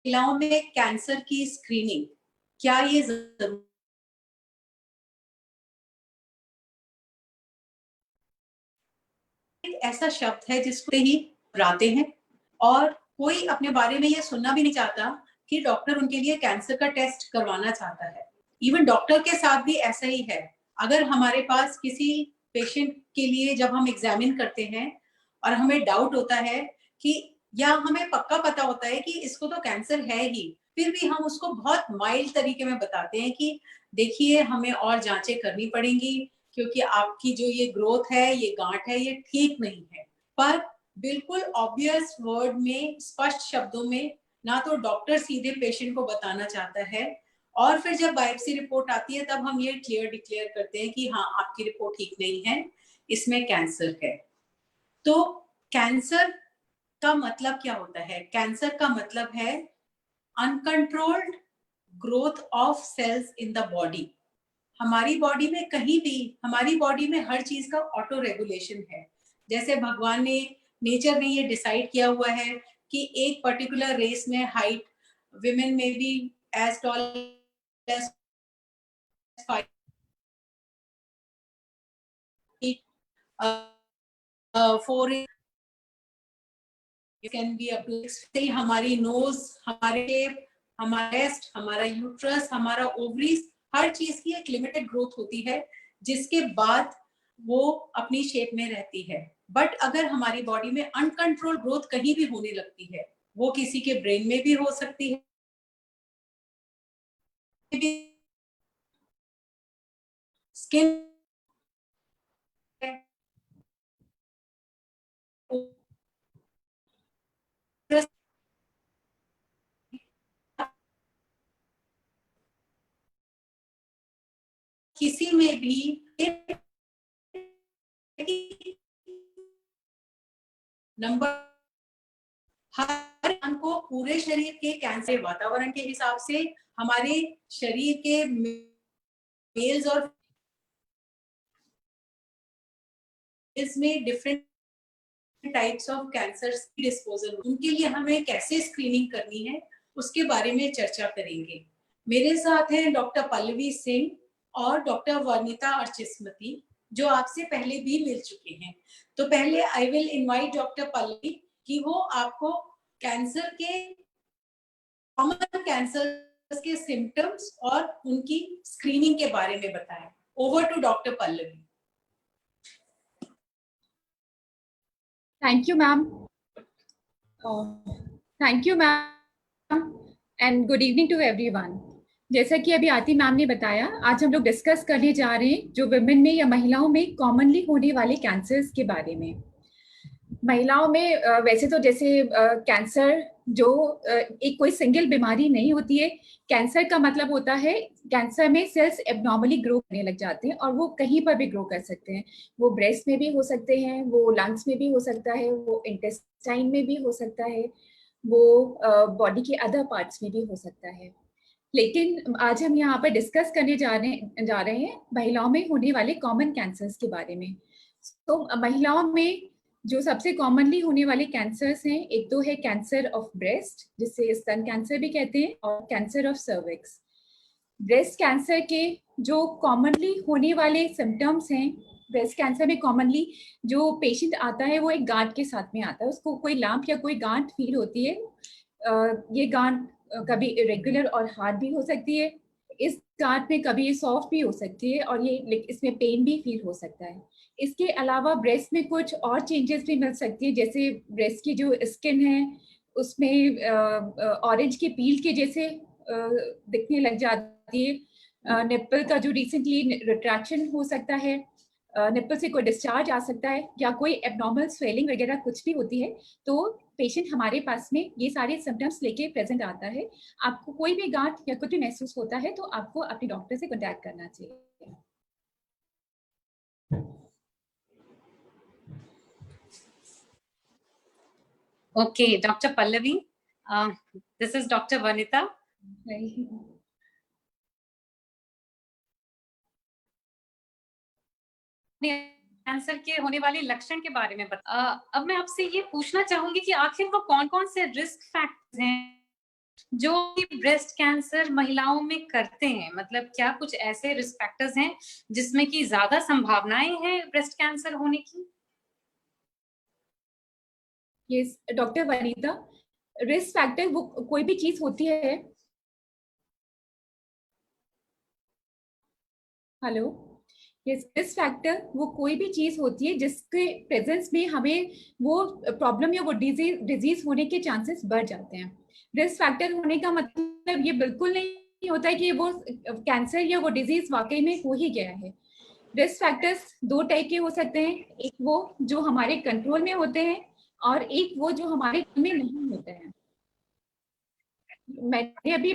महिलाओं में कैंसर की स्क्रीनिंग क्या ये जरूर एक ऐसा शब्द है जिसको ही घबराते हैं और कोई अपने बारे में ये सुनना भी नहीं चाहता कि डॉक्टर उनके लिए कैंसर का टेस्ट करवाना चाहता है। इवन डॉक्टर के साथ भी ऐसा ही है। अगर हमारे पास किसी पेशेंट के लिए जब हम एग्जामिन करते हैं और हमें डाउट होता है कि या हमें पक्का पता होता है कि इसको तो कैंसर है ही, फिर भी हम उसको बहुत माइल्ड तरीके में बताते हैं कि देखिए हमें और जांचें करनी पड़ेंगी क्योंकि आपकी जो ये ग्रोथ है, ये गांठ है, ये ठीक नहीं है। पर बिल्कुल ऑब्वियस वर्ड में, स्पष्ट शब्दों में ना तो डॉक्टर सीधे पेशेंट को बताना चाहता है और फिर जब बायोप्सी रिपोर्ट आती है तब हम ये क्लियर डिक्लेयर करते हैं कि हाँ, आपकी रिपोर्ट ठीक नहीं है, इसमें कैंसर है। तो कैंसर का मतलब क्या होता है? कैंसर का मतलब है uncontrolled growth of cells in the body. हमारी बॉडी में कहीं भी, हमारी बॉडी में हर चीज का ऑटो रेगुलेशन है। जैसे भगवान ने, नेचर ने ये डिसाइड किया हुआ है कि एक पर्टिकुलर रेस में हाइट विमेन में भी as tall as 4 can be up to. हमारी नोज, हमारे शेप, हमारा ब्रेस्ट, हमारा यूट्रस, हमारा ओवरीज, हर चीज की एक लिमिटेड ग्रोथ होती है जिसके बाद वो अपनी शेप में रहती है। बट अगर हमारी बॉडी में अनकंट्रोल ग्रोथ कहीं भी होने लगती है, वो किसी के ब्रेन में भी हो सकती है, स्किन, किसी में भी नंबर हर को पूरे शरीर के कैंसर वातावरण के हिसाब से हमारे शरीर के मेल्स और में डिफरेंट टाइप्स ऑफ कैंसर की डिस्पोजल, उनके लिए हमें कैसे स्क्रीनिंग करनी है उसके बारे में चर्चा करेंगे। मेरे साथ हैं डॉक्टर पल्लवी सिंह और डॉक्टर वर्णिता अर्चिस्मती, जो आपसे पहले भी मिल चुके हैं। तो पहले I will invite doctor Pallavi कि वो आपको कैंसर के, कॉमन कैंसर के सिम्टम्स और उनकी स्क्रीनिंग के बारे में बताएं। Over to doctor Pallavi. Thank you ma'am. Thank you ma'am and good evening to everyone. जैसा कि अभी आरती मैम ने बताया, आज हम लोग डिस्कस करने जा रहे हैं जो विमेन में या महिलाओं में कॉमनली होने वाले कैंसर्स के बारे में। महिलाओं में वैसे तो जैसे कैंसर जो एक कोई सिंगल बीमारी नहीं होती है। कैंसर का मतलब होता है कैंसर में सेल्स एबनॉर्मली ग्रो करने लग जाते हैं और वो कहीं पर भी ग्रो कर सकते हैं। वो ब्रेस्ट में भी हो सकते हैं, वो लंग्स में भी हो सकता है, वो इंटेस्टाइन में भी हो सकता है, वो बॉडी के अदर पार्ट्स में भी हो सकता है। लेकिन आज हम यहाँ पर डिस्कस करने जा रहे हैं महिलाओं में होने वाले कॉमन कैंसर्स के बारे में। तो महिलाओं में जो सबसे कॉमनली होने वाले कैंसर्स हैं, एक तो है कैंसर ऑफ ब्रेस्ट, जिसे स्तन कैंसर भी कहते हैं, और cancer of cervix. Breast cancer के जो कॉमनली होने वाले सिम्टम्स हैं, ब्रेस्ट कैंसर में कॉमनली जो पेशेंट आता है वो एक गांठ के साथ में आता है, उसको कोई लंप या कोई गांठ फील होती है। ये गांठ कभी इरेगुलर और हार्ड भी हो सकती है, इस गांठ में कभी ये सॉफ्ट भी हो सकती है और ये इसमें पेन भी फील हो सकता है। इसके अलावा ब्रेस्ट में कुछ और चेंजेस भी मिल सकती है, जैसे ब्रेस्ट की जो स्किन है उसमें ऑरेंज के पील के जैसे दिखने लग जाती है। निप्पल का जो रिसेंटली रिट्रैक्शन हो सकता है, निप्पल से कोई डिस्चार्ज आ सकता है, या कोई एबनॉर्मल स्वेलिंग वगैरह कुछ भी होती है, तो पेशेंट हमारे पास में ये सारे सिम्टम्स लेके प्रेजेंट आता है। आपको कोई भी गांठ या कुछ भी महसूस होता है तो आपको अपने डॉक्टर से कॉन्टैक्ट करना चाहिए। Okay, Dr. Pallavi, this is Dr. Vanita. Cancer के होने वाले लक्षण के बारे में अब मैं आपसे ये पूछना चाहूंगी कि आखिर वो कौन-कौन से रिस्क फैक्टर्स हैं जो ब्रेस्ट कैंसर महिलाओं में करते हैं, मतलब क्या कुछ ऐसे रिस्क फैक्टर्स हैं जिसमें कि ज्यादा संभावनाएं हैं ब्रेस्ट कैंसर होने की? Yes doctor Vanita, risk factor वो कोई भी चीज होती है। हेलो। यस, रिस्क फैक्टर वो कोई भी चीज होती है जिसके प्रेजेंस में हमें वो प्रॉब्लम या वो डिजीज होने के चांसेस बढ़ जाते हैं। रिस्क फैक्टर होने का मतलब ये बिल्कुल नहीं होता है कि वो कैंसर या वो डिजीज वाकई में हो ही गया है। रिस्क फैक्टर्स दो टाइप के हो सकते हैं, एक वो जो हमारे कंट्रोल में होते हैं और एक वो जो हमारे कंट्रोल में नहीं होते हैं। मैंने अभी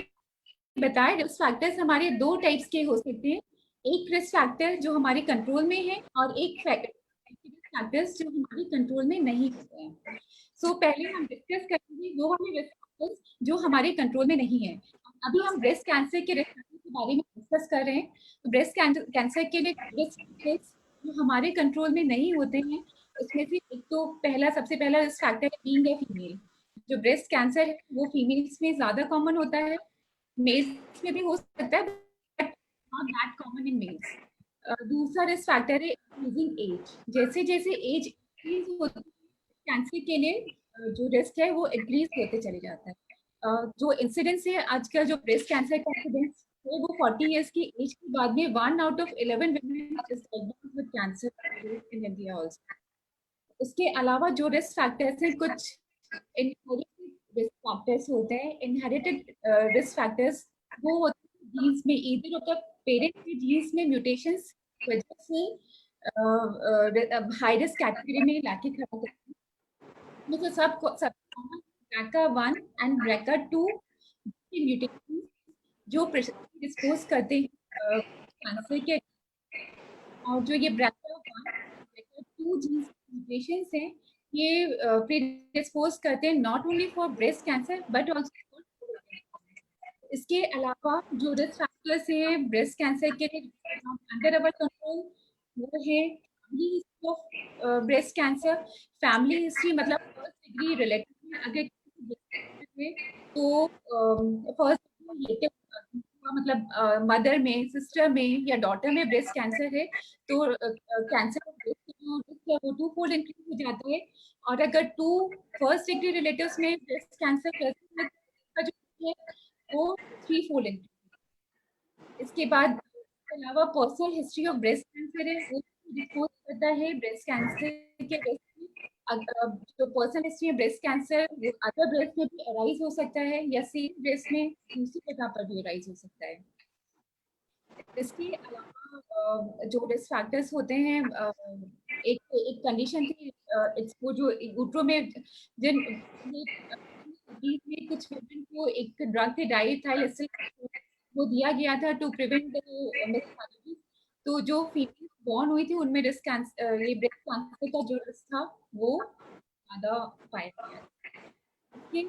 बताया रिस्क फैक्टर्स हमारे दो टाइप्स के हो सकते हैं, एक रिस्क फैक्टर जो हमारे कंट्रोल में है और एक फैक्टर्स जो हमारे कंट्रोल में नहीं होते हैं। सो पहले हम डिस्कस करेंगे वो वाले रिस्क फैक्टर्स जो हमारे कंट्रोल में नहीं है। अभी हम ब्रेस्ट कैंसर के रिस्क फैक्टर के बारे में डिस्कस कर रहे हैं। तो ब्रेस्ट कैंसर के लिए रिस्क फैक्टर्स जो हमारे कंट्रोल में नहीं होते हैं, उसमें से एक तो सबसे पहला रिस्क फैक्टर है बीइंग ए फीमेल। जो ब्रेस्ट कैंसर है वो फीमेल्स में ज्यादा कॉमन होता है, मेल्स में भी हो सकता है but not that common in males. दूसरा रिस्क फैक्टर है इंक्रीजिंग एज। जैसे जैसे एज इंक्रीज होती है कैंसर के लिए जो रिस्क है वो इंक्रीज होते चले जाता है। जो इंसिडेंस है आजकल जो ब्रेस्ट कैंसर का इंसिडेंस है वो 40 इयर्स की एज के बाद में 1 out of 11 women is diagnosed with cancer in India also। उसके अलावा जो रिस्क फैक्टर्स हैं, कुछ इनहेरिटेड रिस्क फैक्टर्स होते हैं। इनहेरिटेड रिस्क फैक्टर्स वो होते हैं जीन्स में, इधर होता है पेरेंट्स के जीन्स में म्यूटेशंस वजह से हाई रिस्क कैटेगरी में लाके खड़ा करते हैं। मुझे सब BRCA1 एंड BRCA2 के म्यूटेशन जो डिस्पोज करते हैं कैंसर के। और जो ये BRCA1 BRCA2 जीन्स म्यूटेशंस हैं, ये प्रीडिस्पोज करते हैं not only for breast cancer but also. इसके अलावा जो रिस्क फैक्टर्स है ब्रेस्ट कैंसर के अंडर अवर कंट्रोल वो है family history of breast cancer. Family history मतलब फर्स्ट डिग्री रिलेटिव में अगर है तो फर्स्ट रिलेटिव मतलब मदर में, सिस्टर में या डॉटर में ब्रेस्ट कैंसर है तो कैंसर ऑफ ब्रेस्ट जो रिस्क है वो 2-fold इंक्रीज हो जाता है। और अगर फर्स्ट डिग्री रिलेटिव्स में ब्रेस्ट कैंसर प्रेजेंट है जो है वो 3-fold इंक्रीज। इसके बाद इसके अलावा personal history of breast cancer है वो डिस्क्लोज करता है ब्रेस्ट कैंसर के रिस्क में। जो पर्सनल हिस्ट्री है ब्रेस्ट कैंसर वो अदर ब्रेस्ट में भी अराइज हो सकता है या सेम ब्रेस्ट में दूसरी जगह पर भी अराइज हो सकता है। इसके अलावा जो रिस्क फैक्टर्स होते हैं, एक एक कंडीशन थी वो जो यूट्रो में जिन में कुछ वुमेन को एक ड्रग थे डाइथाइल वो दिया गया था टू प्रिवेंट मिसकैरेजेस। तो जो फीमेल बॉर्न हुई थी उनमें रिस्क कैंसर ये ब्रेस्ट कैंसर का जो रिस्क था वो ज्यादा पाया गया। इसके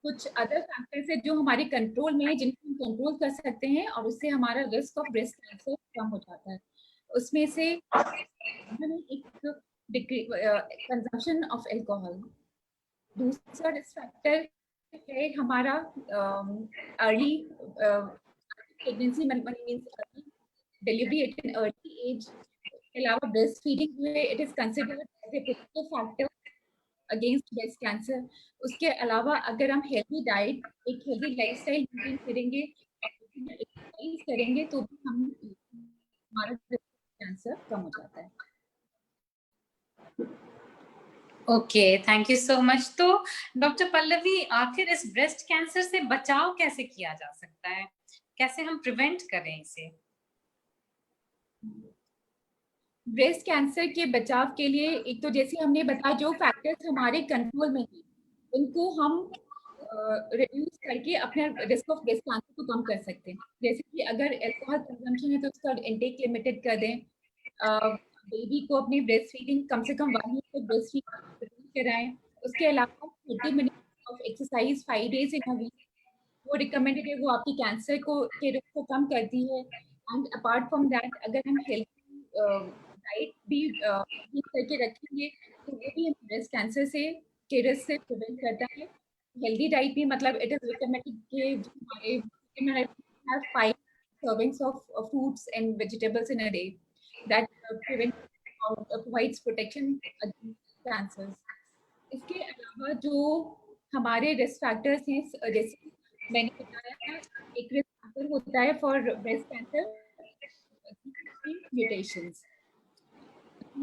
कुछ अदर फैक्टर्स है जो हमारे कंट्रोल में है जिनको हम कंट्रोल कर सकते हैं और उससे हमारा रिस्क ऑफ ब्रेस्ट कैंसर कम हो जाता है। उसमें से एक कंजम्पशन ऑफ अल्कोहल। दूसरा रिस्क फैक्टर है हमारा early pregnancy means early delivery at an early age. के अलावा ब्रेस्ट फीडिंग जो है it is considered as a protective factor against breast cancer. उसके अलावा अगर हम हेल्दी डाइट एक हेल्दी लाइफस्टाइल मेंटेन करेंगे एक्सरसाइज करेंगे तो भी हम हमारा ब्रेस्ट कैंसर कम हो जाता है। Okay, thank you so much. तो डॉक्टर पल्लवी, आखिर इस ब्रेस्ट कैंसर से बचाव कैसे किया जा सकता है? कैसे हम प्रिवेंट करें इसे? ब्रेस्ट कैंसर के बचाव के लिए एक तो जैसे हमने बताया जो फैक्टर्स हमारे कंट्रोल में हैं उनको हम रिड्यूस करके अपने रिस्क ऑफ ब्रेस्ट कैंसर को कम कर सकते हैं। जैसे कि अगर अल्कोहल कंजम्पशन है तो उसका इंटेक लिमिटेड कर दें। बेबी को अपनी ब्रेस्ट फीडिंग कम से कम 1 वीक तक ब्रेस्ट फीडिंग कराएं। उसके अलावा 30 minute of exercise 5 days in a week वो रिकमेंडेड है, वो आपकी कैंसर के रिस्क को कम करती है। एंड अपार्ट फ्रॉम दैट अगर हम हेल्थी डाइट भी करके रखेंगे तो वो भी ब्रेस्ट कैंसर से के रिस्क से प्रिवेंट करता है। हेल्दी डाइट भी मतलब इट इज रिकमेंडेड कि जो हमारे have 5 servings of fruits and vegetables in a day that provides protection against cancers. इसके अलावा जो हमारे रिस्क फैक्टर्स हैं, जैसे मैंने बताया, एक रिस्क फैक्टर होता है फॉर ब्रेस्ट कैंसर म्यूटेशंस।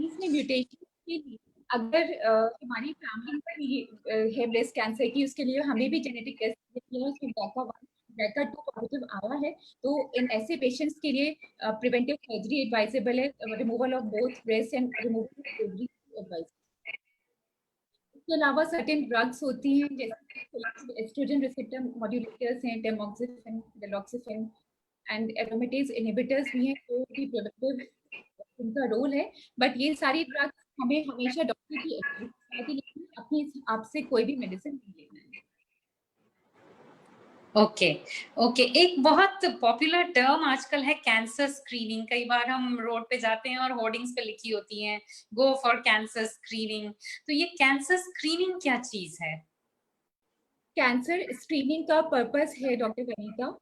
इसमें म्यूटेशन के लिए अगर हमारी फैमिली में है ब्रेस्ट कैंसर की, उसके लिए हमें भी जेनेटिक टेस्ट किया, उसमें BRCA2 पॉजिटिव आया है, तो इन ऐसे पेशेंट्स के लिए प्रिवेंटिव सर्जरी एडवाइजेबल है, removal of both breast and removal of ovary advise. इसके अलावा सर्टेन ड्रग्स होती हैं जैसे एस्ट्रोजन रिसेप्टर मॉड्यूलेटर्स हैं, टेमोक्सिफेन, डिलॉक्सिफेन एंड एरोमेटेज इनहिबिटर्स भी हैं, जो भी प्रिवेंटिव उनका रोल है। बट ये सारी ड्रग्स हमें हमेशा डॉक्टर की एडवाइस के लिए अपने आप से कोई भी मेडिसिन नहीं लेना है। ओके ओके, एक बहुत पॉपुलर टर्म आजकल है कैंसर स्क्रीनिंग। कई बार हम रोड पे जाते हैं और होर्डिंग्स पे लिखी होती हैं गो फॉर कैंसर स्क्रीनिंग। तो ये कैंसर स्क्रीनिंग क्या चीज है? कैंसर स्क्रीनिंग का पर्पस है डॉक्टर वनीता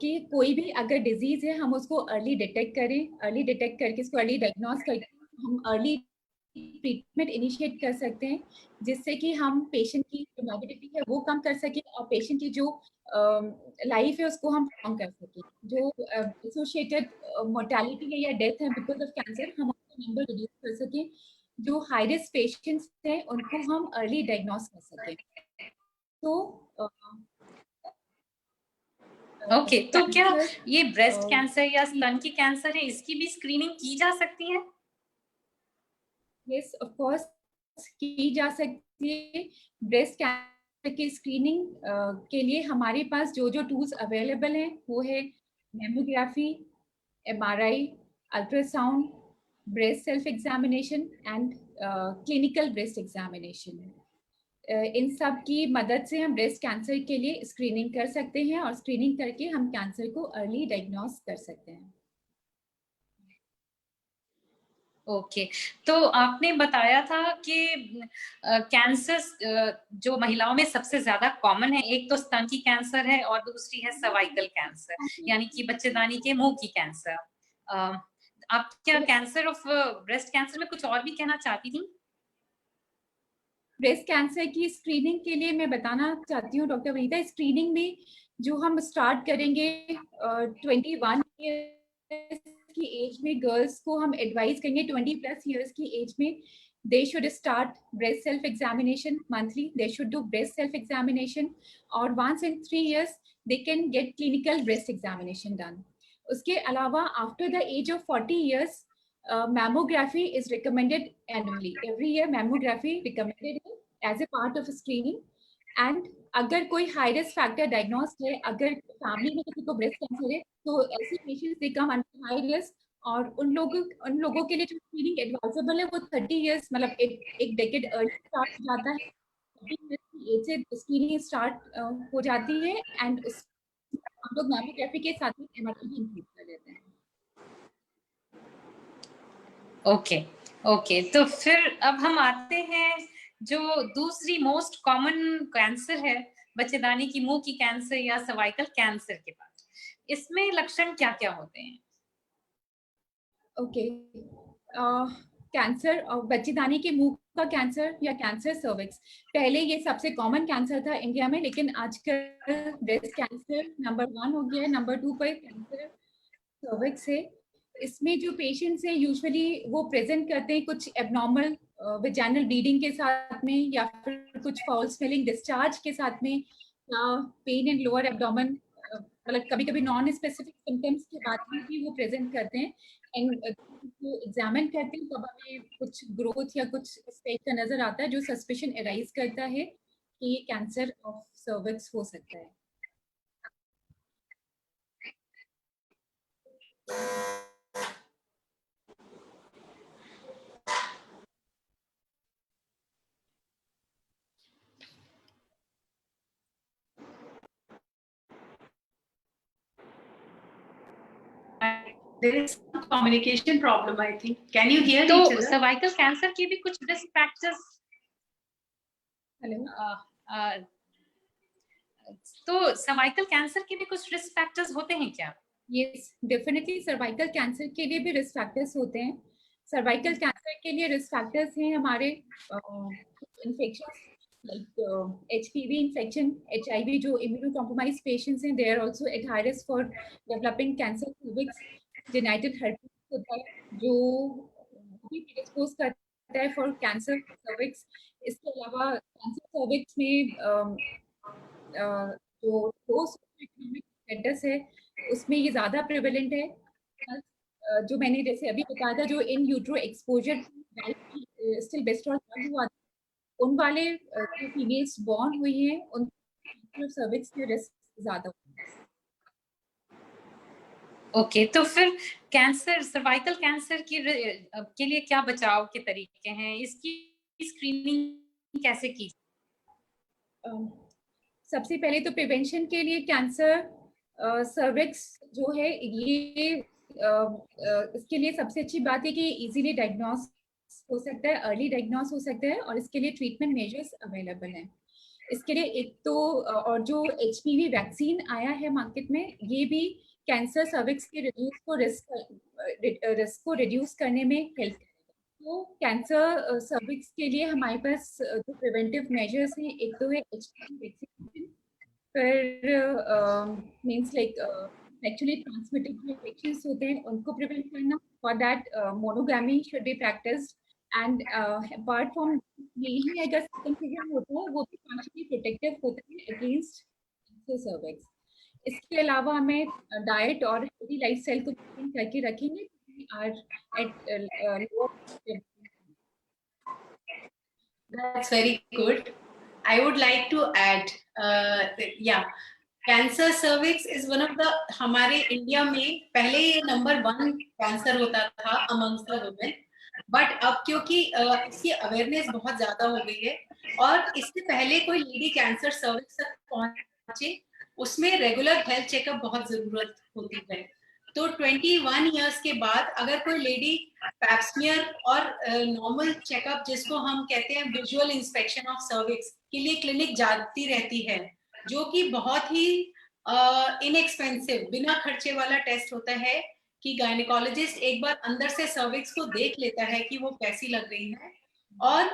कि कोई भी अगर डिजीज है हम उसको अर्ली डिटेक्ट करें, अर्ली डिटेक्ट करके इसको अर्ली डायग्नोस करके हम अर्ली ट्रीटमेंट इनिशिएट कर सकते हैं, जिससे कि हम पेशेंट की जो मॉर्बिडिटी है वो कम कर सकें और पेशेंट की जो लाइफ है उसको हम कम कर सकें। जो एसोसिएटेड मोर्टेलिटी है या डेथ है बिकॉज ऑफ कैंसर, हम उसका नंबर रिड्यूस कर सकें। जो हाई रिस्क पेशेंट्स हैं उनको हम अर्ली डायग्नोस कर सकें। तो ओके, तो क्या ये ब्रेस्ट कैंसर या स्तन की कैंसर है, इसकी भी स्क्रीनिंग की जा सकती है? यस, ऑफ कोर्स की जा सकती है। ब्रेस्ट कैंसर की स्क्रीनिंग के लिए हमारे पास जो जो टूल्स अवेलेबल हैं वो है mammography, MRI, ultrasound, breast self examination and clinical breast examination. इन सब की मदद से हम ब्रेस्ट कैंसर के लिए स्क्रीनिंग कर सकते हैं और स्क्रीनिंग करके हम कैंसर को अर्ली डायग्नोस कर सकते हैं। ओके, तो आपने बताया था कि कैंसर जो महिलाओं में सबसे ज्यादा कॉमन है, एक तो स्तन की कैंसर है और दूसरी है सर्वाइकल कैंसर, यानी कि बच्चेदानी के मुंह की कैंसर। आप क्या कैंसर ऑफ ब्रेस्ट कैंसर में कुछ और भी कहना चाहती थी? ब्रेस्ट कैंसर की स्क्रीनिंग के लिए मैं बताना चाहती हूँ डॉक्टर वनीता, स्क्रीनिंग में जो हम स्टार्ट करेंगे 21 ईयर्स की एज में गर्ल्स को हम एडवाइस करेंगे 20+ ईयर्स की एज में they should start breast self examination monthly. They should do breast self examination or once in 3 years they can get clinical breast examination done. उसके अलावा after the age of 40 years mammography is recommended annually. Every year mammography recommended as a part of screening. And अगर कोई high risk factor diagnose है, अगर family में किसी को breast cancer है, तो ऐसे पेशेंट्स दे कम अंडर हाई रिस्क, और उन लोगों के लिए जो स्क्रीनिंग एडवाइजेबल है वो 30 इयर्स मतलब एक डेकेड अर्ली स्टार्ट हो जाता है। 30 इयर्स की एज से स्क्रीनिंग स्टार्ट हो जाती है एंड हम लोग मैमोग्राफी के साथ में MRI भी इंक्लूड कर लेते हैं। ओके ओके, तो फिर अब हम आते हैं जो दूसरी मोस्ट कॉमन कैंसर है, बच्चेदानी की मुंह की कैंसर या सर्वाइकल कैंसर के बाद। इसमें लक्षण क्या क्या होते हैं? ओके, कैंसर और बच्चेदानी के मुंह का कैंसर या कैंसर सर्विक्स, पहले ये सबसे कॉमन कैंसर था इंडिया में, लेकिन आजकल ब्रेस्ट कैंसर नंबर 1 हो गया है, नंबर 2 पर कैंसर सर्विक्स है। इसमें जो पेशेंट्स हैं यूजुअली वो प्रेजेंट करते हैं कुछ एबनॉर्मल वेजाइनल ब्लीडिंग के साथ में, या फिर कुछ फाउल स्मेलिंग डिस्चार्ज के साथ में, या पेन इन लोअर एब्डोमेन, मतलब कभी कभी नॉन स्पेसिफिक सिम्टम्स के बाद में भी वो प्रेजेंट करते हैं। एंड एग्जामिन करते हैं तब हमें कुछ ग्रोथ या कुछ इस टाइप का नजर आता है जो सस्पिशन एराइज करता है कि ये कैंसर ऑफ सर्विक्स हो सकता है। There is some communication problem, I think. Can you hear each तो other? सर्वाइकल कैंसर के भी कुछ रिस्क फैक्टर्स। हेलो, तो सर्वाइकल कैंसर के भी कुछ रिस्क फैक्टर्स होते हैं क्या? यस, डेफिनेटली सर्वाइकल कैंसर के लिए भी रिस्क फैक्टर्स होते हैं। सर्वाइकल कैंसर के लिए रिस्क फैक्टर्स हैं हमारे infection like HPV infection, HIV, जो इम्यूनो कॉम्प्रोमाइज पेशेंट्स हैं, they are also at high risk for developing cancer cervix. Genital herpes होता है जो भी प्रेडिस्पोज करता है फॉर कैंसर सर्विक्स। इसके अलावा कैंसर सर्विक्स में जो इकोनॉमिक स्टेटस है उसमें ये ज्यादा प्रेवलेंट है। जो मैंने जैसे अभी बताया था, जो इन यूट्रो एक्सपोजर स्टिल बेस्टॉल हुआ, उन वाले जो फीमेल्स बॉर्न हुई हैं उन सर्विक्स के रिस्क ज्यादा। ओके, तो फिर कैंसर, सर्वाइकल कैंसर के लिए क्या बचाव के तरीके हैं? इसकी स्क्रीनिंग कैसे की? सबसे पहले तो प्रिवेंशन के लिए कैंसर सर्विक्स जो है ये इसके लिए सबसे अच्छी बात है कि इजीली डायग्नोस हो सकता है, अर्ली डायग्नोस हो सकता है, और इसके लिए ट्रीटमेंट मेजर्स अवेलेबल हैं। इसके लिए एक तो और जो HPV वैक्सीन आया है मार्केट में, ये भी कैंसर सर्विक्स के रिस्क को रिड्यूस करने में हेल्प करेगा। तो कैंसर सर्विक्स के लिए हमारे पास जो प्रिवेंटिव मेजर्स हैं, एक तो है HPV वैक्सीनेशन, फिर means like actually transmitted infections होते हैं उनको प्रिवेंट करना। For that monogamy should be practised, and apart from यही अगर सर्कमसिजन होता है वो भी पार्शियली प्रोटेक्टिव होता है अगेंस्ट कैंसर सर्विक्स। इसके अलावा हमें डाइट और हेल्दी लाइफस्टाइल को मेंटेन करके रखेंगे। That's very good. I would like to add, cancer cervix is one of the, हमारे इंडिया में पहले ये नंबर 1 कैंसर होता था अमंग्स द वुमेन, बट अब क्योंकि इसकी अवेयरनेस बहुत ज्यादा हो गई है और इससे पहले कोई लेडी कैंसर सर्विक्स तक पहुंचे उसमें रेगुलर हेल्थ चेकअप बहुत जरूरत होती है। तो 21 इयर्स के बाद अगर कोई लेडी पैप्समियर और नॉर्मल चेकअप जिसको हम कहते हैं विजुअल इंस्पेक्शन ऑफ सर्विक्स के लिए क्लिनिक जाती रहती है, जो कि बहुत ही इनएक्सपेंसिव बिना खर्चे वाला टेस्ट होता है कि गायनेकोलॉजिस्ट एक बार अंदर से सर्विक्स को देख लेता है कि वो कैसी लग रही है, और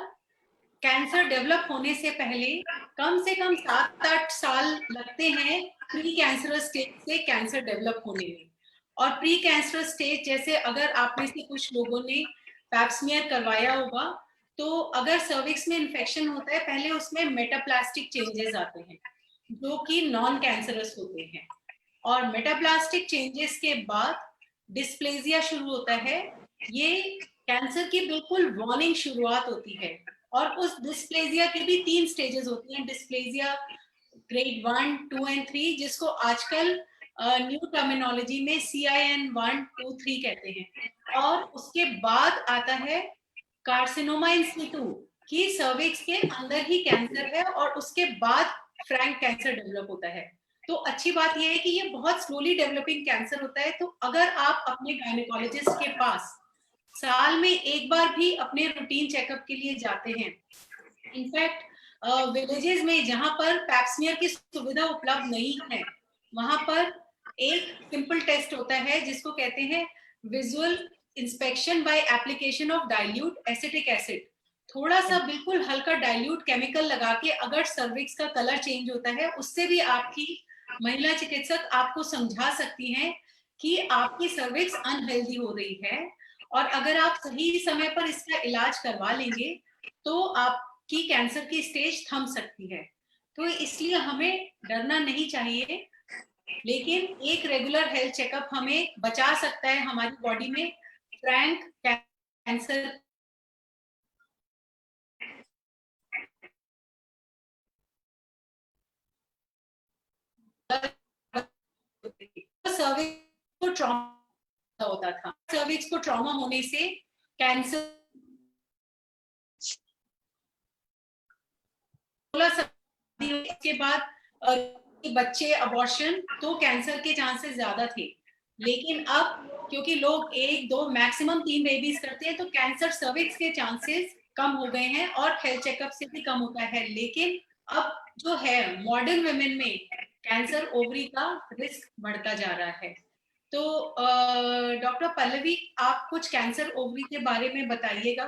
कैंसर डेवलप होने से पहले कम से कम 7-8 साल लगते हैं प्री कैंसरस स्टेज से कैंसर डेवलप होने में। और प्री कैंसरस स्टेज जैसे अगर आप में से कुछ लोगों ने पैप्समियर करवाया होगा, तो अगर सर्विक्स में इन्फेक्शन होता है पहले उसमें मेटाप्लास्टिक चेंजेस आते हैं जो कि नॉन कैंसरस होते हैं, और मेटाप्लास्टिक चेंजेस के बाद डिस्प्लेजिया शुरू होता है। ये कैंसर की बिल्कुल वार्निंग शुरुआत होती है, और उस डिस्प्लेजिया के भी 3 स्टेजेस होती हैं, डिस्प्लेजिया ग्रेड 1, 2 एंड 3, जिसको आजकल न्यू टर्मिनोलॉजी में CIN 1, 2, 3 कहते हैं। और उसके बाद आता है कार्सिनोमा इन सिटू, कि सर्विक्स के अंदर ही कैंसर है और उसके बाद फ्रैंक कैंसर डेवलप होता है। तो अच्छी बात यह है कि ये बहुत स्लोली डेवलपिंग कैंसर होता है। तो अगर आप अपने गायनेकोलॉजिस्ट के पास साल में एक बार भी अपने रूटीन चेकअप के लिए जाते हैं, इनफैक्ट विलेजेस में जहां पर पैप्समियर की सुविधा उपलब्ध नहीं है, वहां पर एक सिंपल टेस्ट होता है जिसको कहते हैं visual inspection by application of dilute acetic acid. थोड़ा सा बिल्कुल हल्का डाइल्यूट केमिकल लगा के अगर सर्विक्स का कलर चेंज होता है, उससे भी आपकी महिला चिकित्सक आपको समझा सकती हैं कि आपकी सर्विक्स अनहेल्दी हो रही है, और अगर आप सही समय पर इसका इलाज करवा लेंगे तो आपकी कैंसर की स्टेज थम सकती है। तो इसलिए हमें डरना नहीं चाहिए, लेकिन एक रेगुलर हेल्थ चेकअप हमें बचा सकता है हमारी बॉडी में फ्रैंक कैंसर। सर्विक्स को ट्रॉमा होता था, सर्विक्स को ट्रॉमा होने से कैंसर के बाद बच्चे अबॉर्शन, तो कैंसर के चांसेस ज्यादा थे। लेकिन अब क्योंकि लोग 1, 2 मैक्सिमम 3 बेबीज करते हैं, तो कैंसर सर्विक्स के चांसेस कम हो गए हैं और हेल्थ चेकअप से भी कम होता है। लेकिन अब जो है मॉडर्न वुमेन में कैंसर ओवरी का रिस्क बढ़ता जा रहा है। तो डॉक्टर पल्लवी, आप कुछ कैंसर ओवरी के बारे में बताइएगा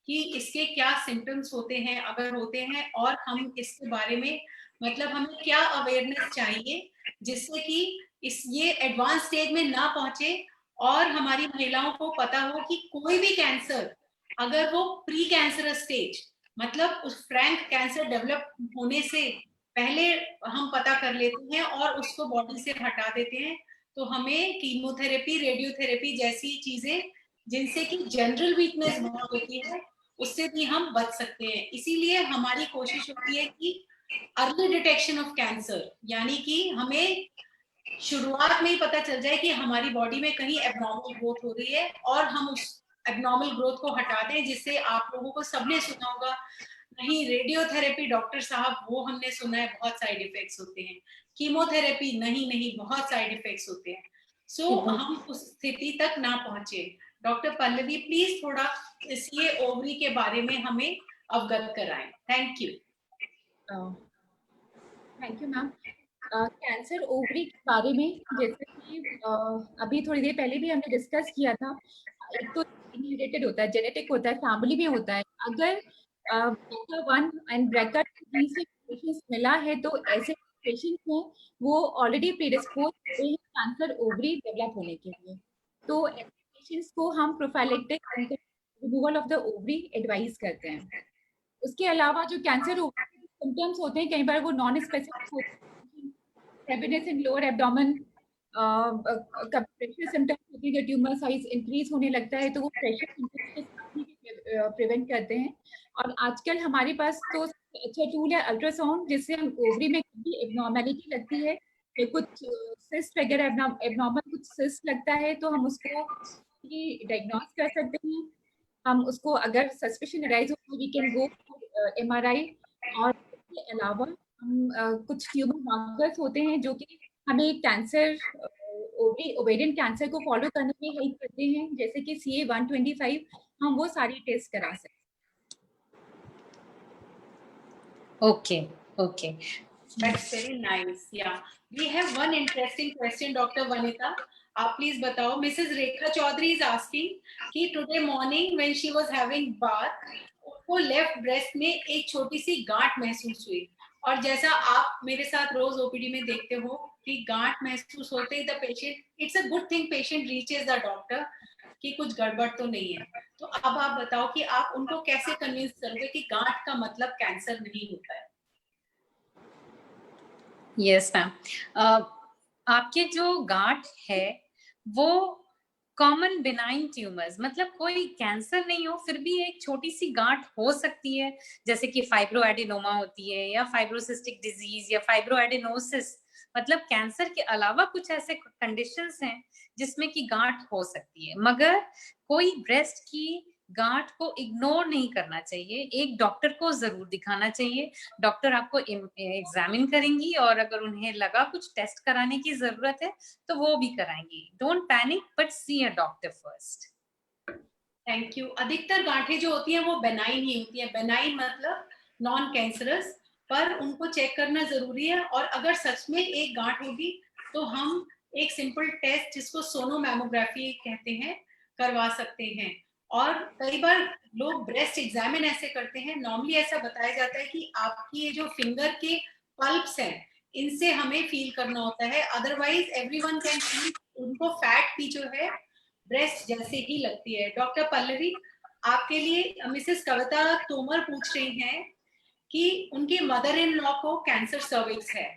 कि इसके क्या सिम्टम्स होते हैं, अगर होते हैं, और हम इसके बारे में मतलब हमें क्या अवेयरनेस चाहिए जिससे कि इस ये एडवांस स्टेज में ना पहुंचे और हमारी महिलाओं को पता हो कि कोई भी कैंसर, अगर वो प्री कैंसरस स्टेज मतलब उस फ्रैंक कैंसर डेवलप होने से पहले हम पता कर लेते हैं और उसको बॉडी से हटा देते हैं, तो हमें कीमोथेरेपी, रेडियोथेरेपी जैसी चीजें जिनसे कि जनरल वीकनेस बहुत होती है उससे भी हम बच सकते हैं। इसीलिए हमारी कोशिश होती है कि अर्ली डिटेक्शन ऑफ कैंसर, यानी कि हमें शुरुआत में ही पता चल जाए कि हमारी बॉडी में कहीं एबनॉर्मल ग्रोथ हो रही है और हम उस एबनॉर्मल ग्रोथ को हटा दें। जिससे आप लोगों को सबने सुना होगा, नहीं रेडियोथेरेपी डॉक्टर साहब वो हमने सुना है बहुत साइड इफेक्ट्स होते हैं, कीमोथेरेपी नहीं नहीं बहुत साइड इफेक्ट्स होते हैं। सो हम उस स्थिति तक ना पहुंचे। डॉक्टर पल्लवी प्लीज थोड़ा इस ये ओवरी के बारे में हमें अवगत कराएं। Thank you. Thank you ma'am. Cancer ovary के बारे में जैसे कि अभी थोड़ी देर पहले भी हमने डिस्कस किया था, एक तो इनहेरिटेड होता है, जेनेटिक होता है, फैमिली में होता है। अगर BRCA1 एंड BRCA2 से पेशेंट्स मिला है तो ऐसे पेशेंट्स में वो ऑलरेडी प्रीडिस्पोज होते हैं कैंसर ओवरी डेवलप होने के लिए। तो ऐसे पेशेंट्स को हम prophylactic removal of the ovary advise करते हैं। उसके अलावा जो कैंसर ओवरी के सिम्टम्स होते हैं कई बार वो नॉन स्पेसिफिक होते हैं, heaviness in lower abdomen, pressure symptoms होती है, ट्यूमर साइज इंक्रीज होने लगता है तो वो प्रेशर सिम्टम्स के साथ ही प्रिवेंट करते हैं। और आजकल हमारे पास तो अच्छा टूल है अल्ट्रासाउंड, जिससे हम ओवरी में कभी एबनॉर्मेलिटी लगती है या कुछ सिस्ट वगैरह एबनॉर्मल कुछ सिस्ट लगता है तो हम उसको डायग्नोज कर सकते हैं। हम उसको अगर सस्पिशन अराइज हो वी कैन गो MRI। और इसके अलावा हम कुछ ट्यूमर मार्कर्स होते हैं जो कि हमें कैंसर ओवेरियन कैंसर को फॉलो करने में हेल्प करते हैं, जैसे कि CA-125, हम वो सारी टेस्ट करा सकते हैं। Okay, okay. That's very nice. Yeah, we have one interesting question, Dr. Vanita. आप प्लीज बताओ। Mrs Rekha Chaudhary is asking कि today morning when she was having bath उनको लेफ्ट ब्रेस्ट में एक छोटी सी गांठ महसूस हुई, और जैसा आप मेरे साथ रोज ओपीडी में देखते हो कि गांठ महसूस होते ही the patient, it's a good thing patient reaches the doctor कि कुछ गड़बड़ तो नहीं है। तो अब आप बताओ कि आप उनको कैसे कन्विंस करोगे कि गांठ का मतलब कैंसर नहीं होता है। यस मैम, आपके जो गांठ है वो कॉमन बिनाइन ट्यूमर्स, मतलब कोई कैंसर नहीं हो फिर भी एक छोटी सी गांठ हो सकती है, जैसे कि फाइब्रोएडेनोमा होती है या फाइब्रोसिस्टिक डिजीज या फाइब्रोएडेनोसिस, मतलब कैंसर के अलावा कुछ ऐसे कंडीशंस हैं जिसमें कि गांठ हो सकती है। मगर कोई ब्रेस्ट की गांठ को इग्नोर नहीं करना चाहिए, एक डॉक्टर को जरूर दिखाना चाहिए। डॉक्टर आपको एग्जामिन करेंगी और अगर उन्हें लगा कुछ टेस्ट कराने की जरूरत है तो वो भी कराएंगी। Don't panic but see a doctor first. Thank you. अधिकतर गांठें जो होती हैं वो बेनाइन ही होती है। बेनाइन मतलब नॉन कैंसरस, पर उनको चेक करना जरूरी है। और अगर सच में एक गांठ होगी तो हम एक सिंपल टेस्ट जिसको सोनोमैमोग्राफी कहते हैं करवा सकते हैं। और कई बार लोग ब्रेस्ट एग्जामिन ऐसे करते हैं, नॉर्मली ऐसा बताया जाता है कि आपकी ये जो फिंगर के पल्प्स हैं इनसे हमें फील करना होता है, अदरवाइज एवरीवन कैन फील उनको फैट भी जो है ब्रेस्ट जैसे ही लगती है। डॉक्टर पल्लवी, आपके लिए मिसेस कविता तोमर पूछ रही हैं कि उनके मदर इन लॉ को कैंसर सर्विक्स है,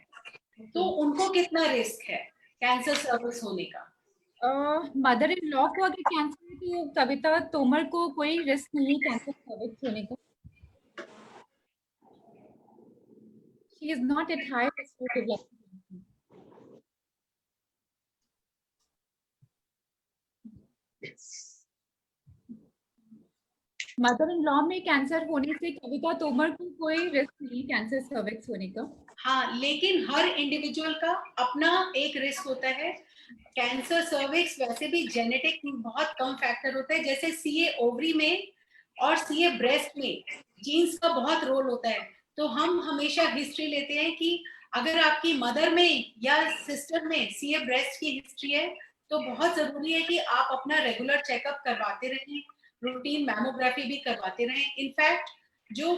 तो उनको कितना रिस्क है कैंसर सर्विक्स होने का? मदर इन लॉ को अगर कैंसर है तो कविता तोमर को कोई रिस्क नहीं है कैंसर सर्विक्स होने का। She is not at high risk for developing. Mother in law में कैंसर होने से कविता तोमर को कोई रिस्क नहीं कैंसर सर्विक्स होने का। हाँ, लेकिन हर इंडिविजुअल का अपना एक रिस्क होता है। कैंसर सर्विक्स वैसे भी जेनेटिक बहुत कम फैक्टर होता है, जैसे CA ओवरी में और CA ब्रेस्ट में जीन्स का बहुत रोल होता है। तो हम हमेशा हिस्ट्री लेते हैं कि अगर आपकी मदर में या सिस्टर में सीए ब्रेस्ट की हिस्ट्री है तो बहुत जरूरी है कि आप अपना रेगुलर चेकअप करवाते रहें, रूटीन मैमोग्राफी भी करवाते रहें। इनफैक्ट जो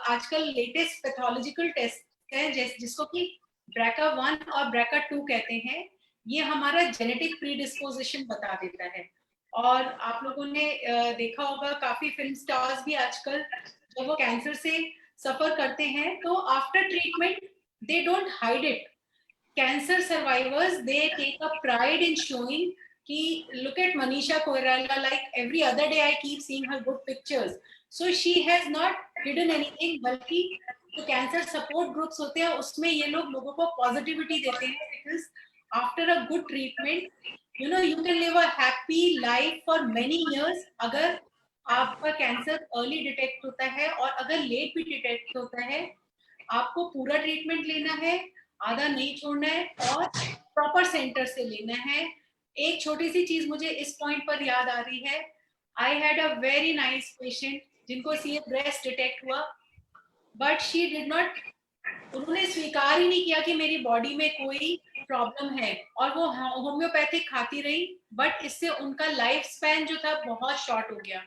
आजकल लेटेस्ट पैथोलॉजिकल टेस्ट है जिसको कि BRCA1 और BRCA2 कहते हैं, ये हमारा जेनेटिक प्रीडिस्पोजिशन बता देता है। और आप लोगों ने देखा होगा काफी फिल्म स्टार्स भी आजकल जब वो कैंसर से सफर करते हैं तो after treatment they don't hide it. Cancer survivors they take a pride in showing कि look at Manisha Koirala, like every other day I keep seeing her good pictures, so she has not hidden anything, बल्कि जो cancer support groups होते हैं उसमें ये लोग लोगों को पॉजिटिविटी देते हैं because after a good treatment you know you can live a happy life for many years अगर आपका कैंसर अर्ली डिटेक्ट होता है। और अगर लेट भी डिटेक्ट होता है आपको पूरा ट्रीटमेंट लेना है, आधा नहीं छोड़ना है और प्रॉपर सेंटर से लेना है। एक छोटी सी चीज मुझे इस पॉइंट पर याद आ रही है, I had a very nice patient जिनको सीए ब्रेस्ट डिटेक्ट हुआ, बट शी डिड नॉट, उन्होंने स्वीकार ही नहीं किया कि मेरी बॉडी में कोई प्रॉब्लम है और वो होम्योपैथिक खाती रही, बट इससे उनका लाइफ स्पैन जो था बहुत शॉर्ट हो गया।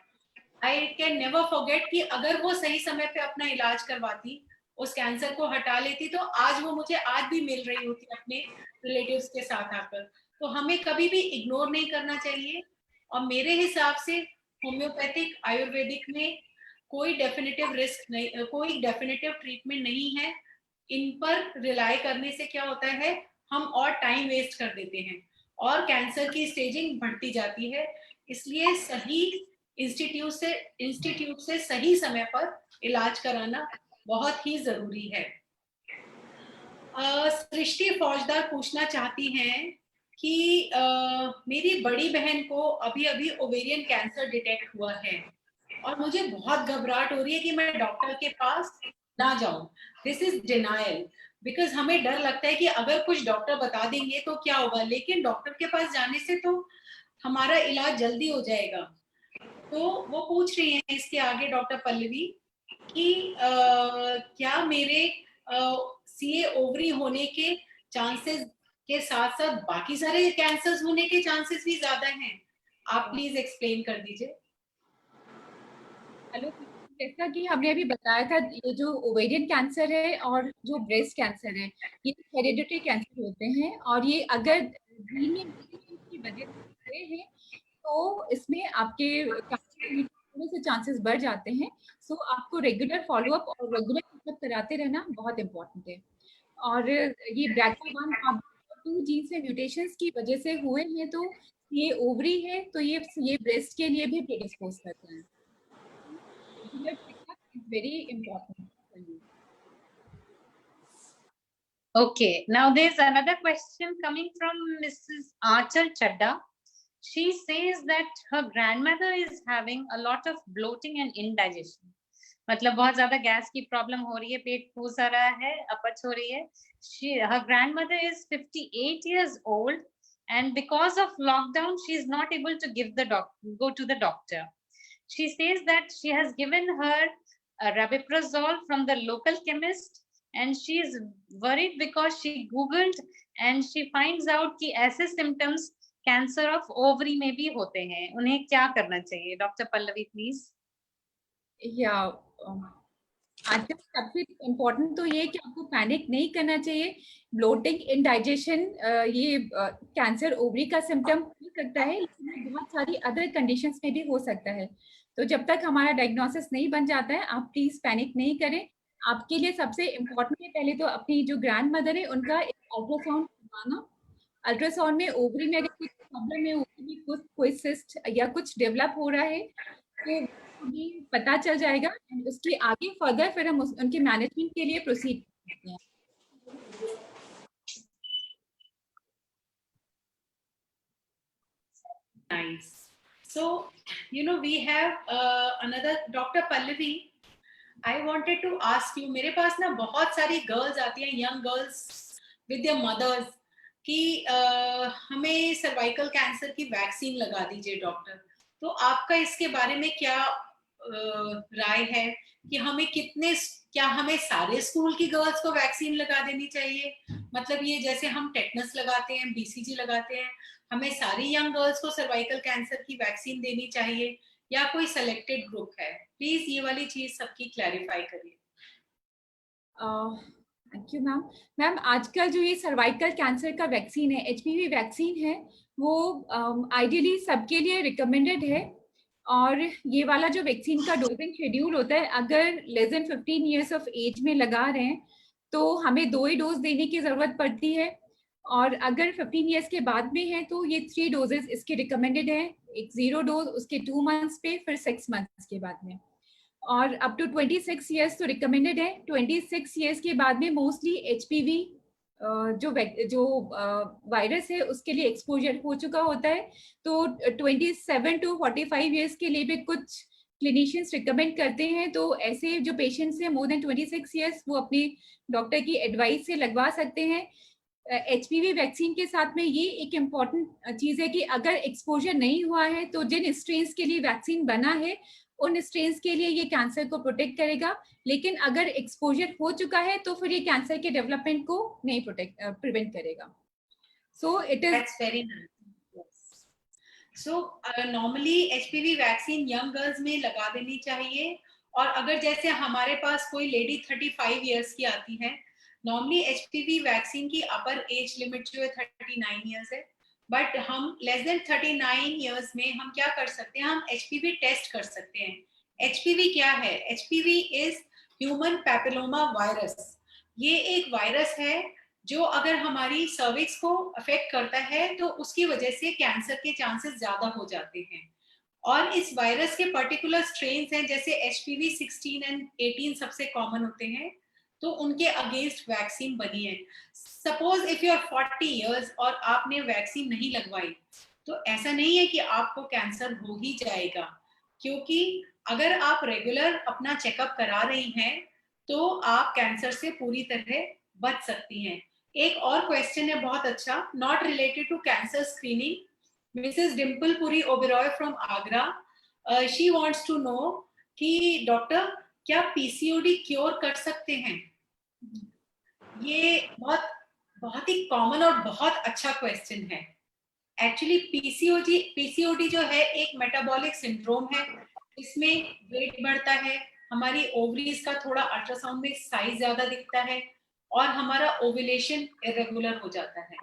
आई कैन नेवर फॉरगेट कि अगर वो सही समय पे अपना इलाज करवाती, उस कैंसर को हटा लेती, तो आज वो मुझे आज भी मिल रही होती अपने रिलेटिव्स के साथ आकर। तो हमें कभी भी इग्नोर नहीं करना चाहिए। और मेरे हिसाब से होम्योपैथिक आयुर्वेदिक में कोई डेफिनेटिव रिस्क नहीं, कोई डेफिनेटिव ट्रीटमेंट नहीं है। इन पर रिलाई करने से क्या होता है, हम और टाइम वेस्ट कर देते हैं और कैंसर की स्टेजिंग बढ़ती जाती है। इसलिए सही इंस्टीट्यूट से सही समय पर इलाज कराना बहुत ही जरूरी है। सृष्टि फौजदार पूछना चाहती हैं कि मेरी बड़ी बहन को अभी अभी ओवेरियन कैंसर डिटेक्ट हुआ है और मुझे बहुत घबराहट हो रही है कि मैं डॉक्टर के पास ना जाऊं। दिस इज डिनायल, बिकॉज हमें डर लगता है कि अगर कुछ डॉक्टर बता देंगे तो क्या होगा, लेकिन डॉक्टर के पास जाने से तो हमारा इलाज जल्दी हो जाएगा। तो वो पूछ रही हैं इसके आगे डॉक्टर पल्लवी कि क्या मेरे सीए ओवरी होने के चांसेस के साथ साथ बाकी सारे कैंसर्स होने के चांसेस भी ज्यादा हैं? आप प्लीज एक्सप्लेन कर दीजिए। हेलो, जैसा कि हमने अभी बताया था, ये जो ओवेरियन कैंसर है और जो ब्रेस्ट कैंसर है, ये हेरिडिटरी कैंसर होते हैं और ये अगर जीन में म्यूटेशन की वजह से हुए हैं तो इसमें आपके कैंसर होने से चांसेस बढ़ जाते हैं। सो आपको रेगुलर फॉलोअप और रेगुलर चेकअप कराते रहना बहुत इंपॉर्टेंट है। और ये BRCA1 और BRCA2 जीन में म्यूटेशंस की वजह से हुए हैं तो ये ओवरी है तो ये ब्रेस्ट के लिए भी प्रेडिस्पोज करता है। Regular checkup is very important for you. Okay, now there's another question coming from Mrs. Achal Chadda. She says that her grandmother is having a lot of bloating and indigestion. मतलब बहुत ज्यादा gas की problem हो रही है, पेट फूस आ रहा है, अपच हो रही है। Her grandmother is 58 years old and because of lockdown she is not able to go to the doctor. She says that she has given her a rabeprazole from the local chemist and she is worried because she googled and she finds out कि ऐसे symptoms cancer of ovary में भी होते हैं। उन्हें क्या करना चाहिए? Doctor Pallavi please. या आज सबसे इम्पोर्टेंट तो ये कि आपको पैनिक नहीं करना चाहिए। ब्लोटिंग, इंडाइजेशन ये कैंसर ओवरी का सिम्टम हो सकता है, लेकिन बहुत सारी अदर कंडीशंस में भी हो सकता है। तो जब तक हमारा डायग्नोसिस नहीं बन जाता है आप प्लीज पैनिक नहीं करें। आपके लिए सबसे इम्पोर्टेंट है पहले तो अपनी जो ग्रैंड मदर है उनका एक अल्ट्रासाउंड करवाना। अल्ट्रासाउंड में ओवरी में अगर कुछ प्रॉब्लम है, ओवरी में कुछ कोई सिस्ट या कुछ डेवलप हो रहा है तो भी पता चल जाएगा। उसके आगे फर्दर फिर हम उनके मैनेजमेंट के लिए प्रोसीड करते हैं। Nice. So, you know, we have another Dr. Pallavi. I wanted to ask you, मेरे पास ना बहुत सारी गर्ल्स आती हैं, young girls with their mothers, कि हमें सर्वाइकल कैंसर की वैक्सीन लगा दीजिए डॉक्टर। तो आपका इसके बारे में क्या राय है कि क्या हमें सारे स्कूल की गर्ल्स को वैक्सीन लगा देनी चाहिए? मतलब ये जैसे हम टेटनस लगाते हैं, बीसीजी लगाते हैं, हमें सारी यंग गर्ल्स को सर्वाइकल कैंसर की वैक्सीन देनी चाहिए या कोई सेलेक्टेड ग्रुप है? प्लीज ये वाली चीज सबकी क्लैरिफाई करिए। Thank you ma'am. मैम आजकल जो ये सर्वाइकल कैंसर का वैक्सीन है, एचपीवी वैक्सीन है, वो आइडियली सबके लिए रिकमेंडेड है। और ये वाला जो वैक्सीन का डोजिंग शेड्यूल होता है, अगर less than 15 years of age में लगा रहे हैं तो हमें 2 ही डोज देने की जरूरत पड़ती है। और अगर 15 ईयर्स के बाद में है तो ये 3 डोजेस इसके रिकमेंडेड है। एक 0 डोज उसके 2 मंथ्स पे, फिर 6 मंथ्स के बाद में। और अप टू 26 ईयर्स तो रिकमेंडेड है। 26 ईयर्स के बाद में मोस्टली एचपीवी जो वायरस है उसके लिए एक्सपोजर हो चुका होता है। तो 27 टू 45 ईयर्स के लिए भी कुछ क्लिनिशियंस रिकमेंड करते हैं। तो ऐसे जो पेशेंट्स हैं मोर देन 26 ईयर्स, वो अपने डॉक्टर की एडवाइस से लगवा सकते हैं। एचपीवी वैक्सीन के साथ में ये एक इम्पॉर्टेंट चीज है कि अगर एक्सपोजर नहीं हुआ है तो जिन स्ट्रेन्स के लिए वैक्सीन बना है उन स्ट्रेन्स के लिए ये कैंसर को प्रोटेक्ट करेगा। लेकिन अगर एक्सपोजर हो चुका है तो फिर ये कैंसर के डेवलपमेंट को नहीं प्रिवेंट करेगा। So it is that's very nice. So normally HPV vaccine young girls में लगा देनी चाहिए। और अगर जैसे हमारे पास कोई लेडी 35 इयर्स की आती है, नॉर्मली एचपीवी वैक्सीन की अपर एज लिमिट जो है 39 इयर्स है, बट हम लेस देन 39 इयर्स में हम क्या कर सकते हैं, हम एचपीवी टेस्ट कर सकते हैं। एचपीवी क्या है? HPV is human papilloma virus. ये एक वायरस है जो अगर हमारी सर्विक्स को अफेक्ट करता है तो उसकी वजह से कैंसर के चांसेस ज्यादा हो जाते हैं। और इस वायरस के पर्टिकुलर स्ट्रेन्स हैं, जैसे एचपीवी 16 एंड 18 सबसे कॉमन होते हैं, तो उनके अगेंस्ट वैक्सीन बनी है। Suppose if you are 40 years और आपने वैक्सीन नहीं लगवाई, तो ऐसा नहीं है कि आपको कैंसर हो ही जाएगा, क्योंकि अगर आप रेगुलर अपना चेकअप करा रही हैं तो आप कैंसर से पूरी तरह बच सकती हैं। एक और क्वेश्चन है बहुत अच्छा, not related to cancer screening. Mrs Dimple Puri Oberoi from Agra, she wants to know कि डॉक्टर क्या पीसीओडी क्योर कर सकते हैं? ये बहुत बहुत ही कॉमन और बहुत अच्छा क्वेश्चन है। एक्चुअली पीसीओडी जो है एक मेटाबॉलिक सिंड्रोम है। इसमें वेट बढ़ता है, हमारी ओवरीज का थोड़ा अल्ट्रासाउंड में साइज ज्यादा दिखता है और हमारा ओव्यूलेशन इरेगुलर हो जाता है।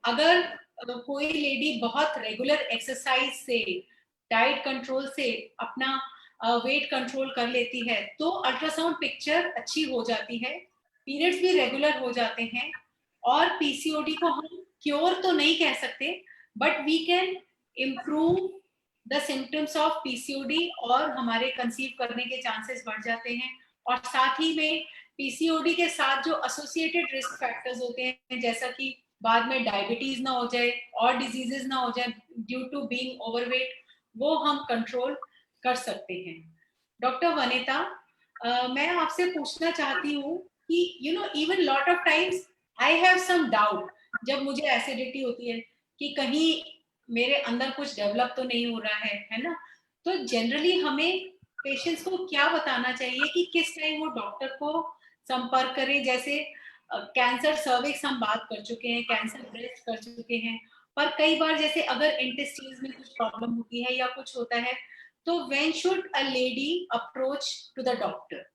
अगर कोई लेडी बहुत रेगुलर एक्सरसाइज से, डाइट कंट्रोल से अपना वेट कंट्रोल कर लेती है तो अल्ट्रासाउंड पिक्चर अच्छी हो जाती है, पीरियड्स भी रेगुलर हो जाते हैं। और पीसीओडी को हम क्योर तो नहीं कह सकते, but we can improve the symptoms of PCOD और हमारे कंसीव करने के चांसेस बढ़ जाते हैं। और साथ ही में पीसीओडी के साथ जो एसोसिएटेड रिस्क फैक्टर्स होते हैं, जैसा कि बाद में डायबिटीज ना हो जाए और डिजीजेस ना हो जाए ड्यू टू बीइंग ओवरवेट, वो हम कंट्रोल कर सकते हैं। डॉक्टर वनिता, मैं आपसे पूछना चाहती हूँ कि you know even lot of times I have some doubt, जब मुझे एसिडिटी होती है कि कहीं मेरे अंदर कुछ डेवलप तो नहीं हो रहा है ना? तो जनरली हमें पेशेंट्स को क्या बताना चाहिए कि किस टाइम वो डॉक्टर को संपर्क करें? जैसे कैंसर सर्विक्स हम बात कर चुके हैं, कैंसर ब्रेस्ट कर चुके हैं, पर कई बार जैसे अगर इंटेस्टाइन्स में कुछ प्रॉब्लम होती है या कुछ होता है, तो when should a lady approach to the doctor?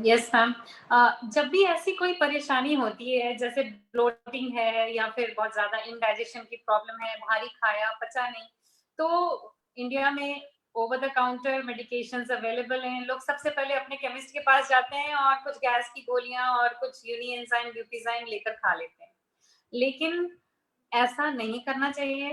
Yes ma'am, जब भी ऐसी कोई परेशानी होती है, जैसे ब्लोटिंग है या फिर बहुत ज्यादा इंडाइजेशन की प्रॉब्लम है, भारी खाया पचा नहीं, तो इंडिया में over the counter medications available हैं। लोग सबसे पहले अपने केमिस्ट के पास जाते हैं और कुछ गैस की गोलियां और कुछ यूनिएंजाइम ड्यूपिजाइम लेकर खा लेते हैं। लेकिन ऐसा नहीं करना चाहिए,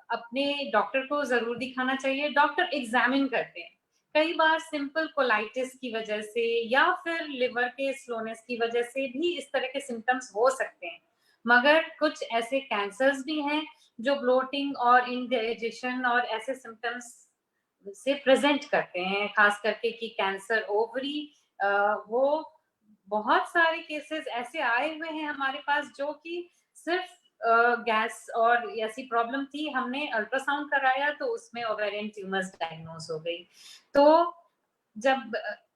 अपने डॉक्टर को जरूर दिखाना चाहिए। डॉक्टर एग्जामिन करते हैं, कई बार सिंपल कोलाइटिस की वजह से या फिर लिवर के स्लोनेस की वजह से भी इस तरह के सिम्टम्स हो सकते हैं। मगर कुछ ऐसे कैंसर्स भी हैं जो ब्लोटिंग और इंडाइजेशन और ऐसे सिम्टम्स से प्रेजेंट करते हैं, खास करके कि कैंसर ओवरी, वो बहुत सारे केसेस ऐसे आए हुए हैं हमारे पास जो कि सिर्फ गैस और ऐसी प्रॉब्लम थी, हमने अल्ट्रासाउंड कराया तो उसमें ओवेरियन ट्यूमर्स डायग्नोज हो गई। तो जब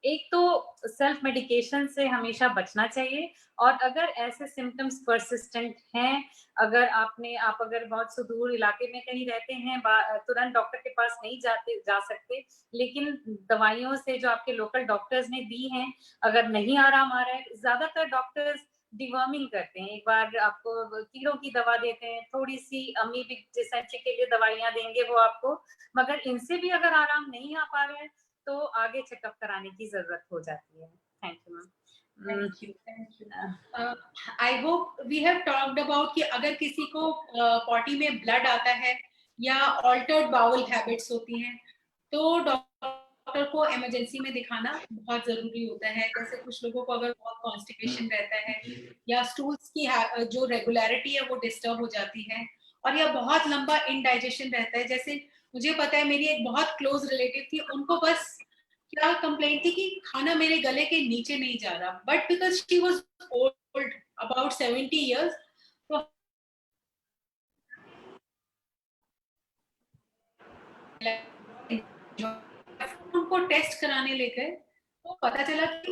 एक तो सेल्फ मेडिकेशन से हमेशा बचना चाहिए, और अगर ऐसे सिम्टम्स परसिस्टेंट हैं, अगर आप अगर बहुत सुदूर इलाके में कहीं रहते हैं, तुरंत डॉक्टर के पास नहीं जा सकते, लेकिन दवाइयों से जो आपके लोकल डॉक्टर्स ने दी हैं, अगर नहीं आराम आ रहा है, ज्यादातर डॉक्टर्स डिवर्मिंग करते हैं, एक बार आपको कीड़ों की दवा देते हैं, थोड़ी सी अमीबिक डिसेंट्री के लिए दवाइयां देंगे वो आपको, मगर इनसे भी अगर आराम नहीं आ पा रहा है तो आगे चेकअप कराने की जरूरत हो जाती है। Thank you ma'am. Thank you. I hope we have talked about कि अगर किसी को पॉटी में ब्लड आता है या ऑल्टर्ड बाउल हैबिट्स होती हैं, तो डॉक्टर को इमरजेंसी में दिखाना बहुत जरूरी होता है। जैसे कुछ लोगों को अगर बहुत कॉन्स्टिपेशन रहता है या स्टूल्स की जो रेगुलरिटी है वो डिस्टर्ब हो जाती है, और या बहुत लंबा इनडाइजेशन रहता है। जैसे मुझे पता है, मेरी एक बहुत क्लोज रिलेटिव थी, उनको बस क्या कंप्लेंट थी कि खाना मेरे गले के नीचे नहीं जा रहा, but because she was old about 70 years, तो उनको टेस्ट कराने लेकर तो पता चला कि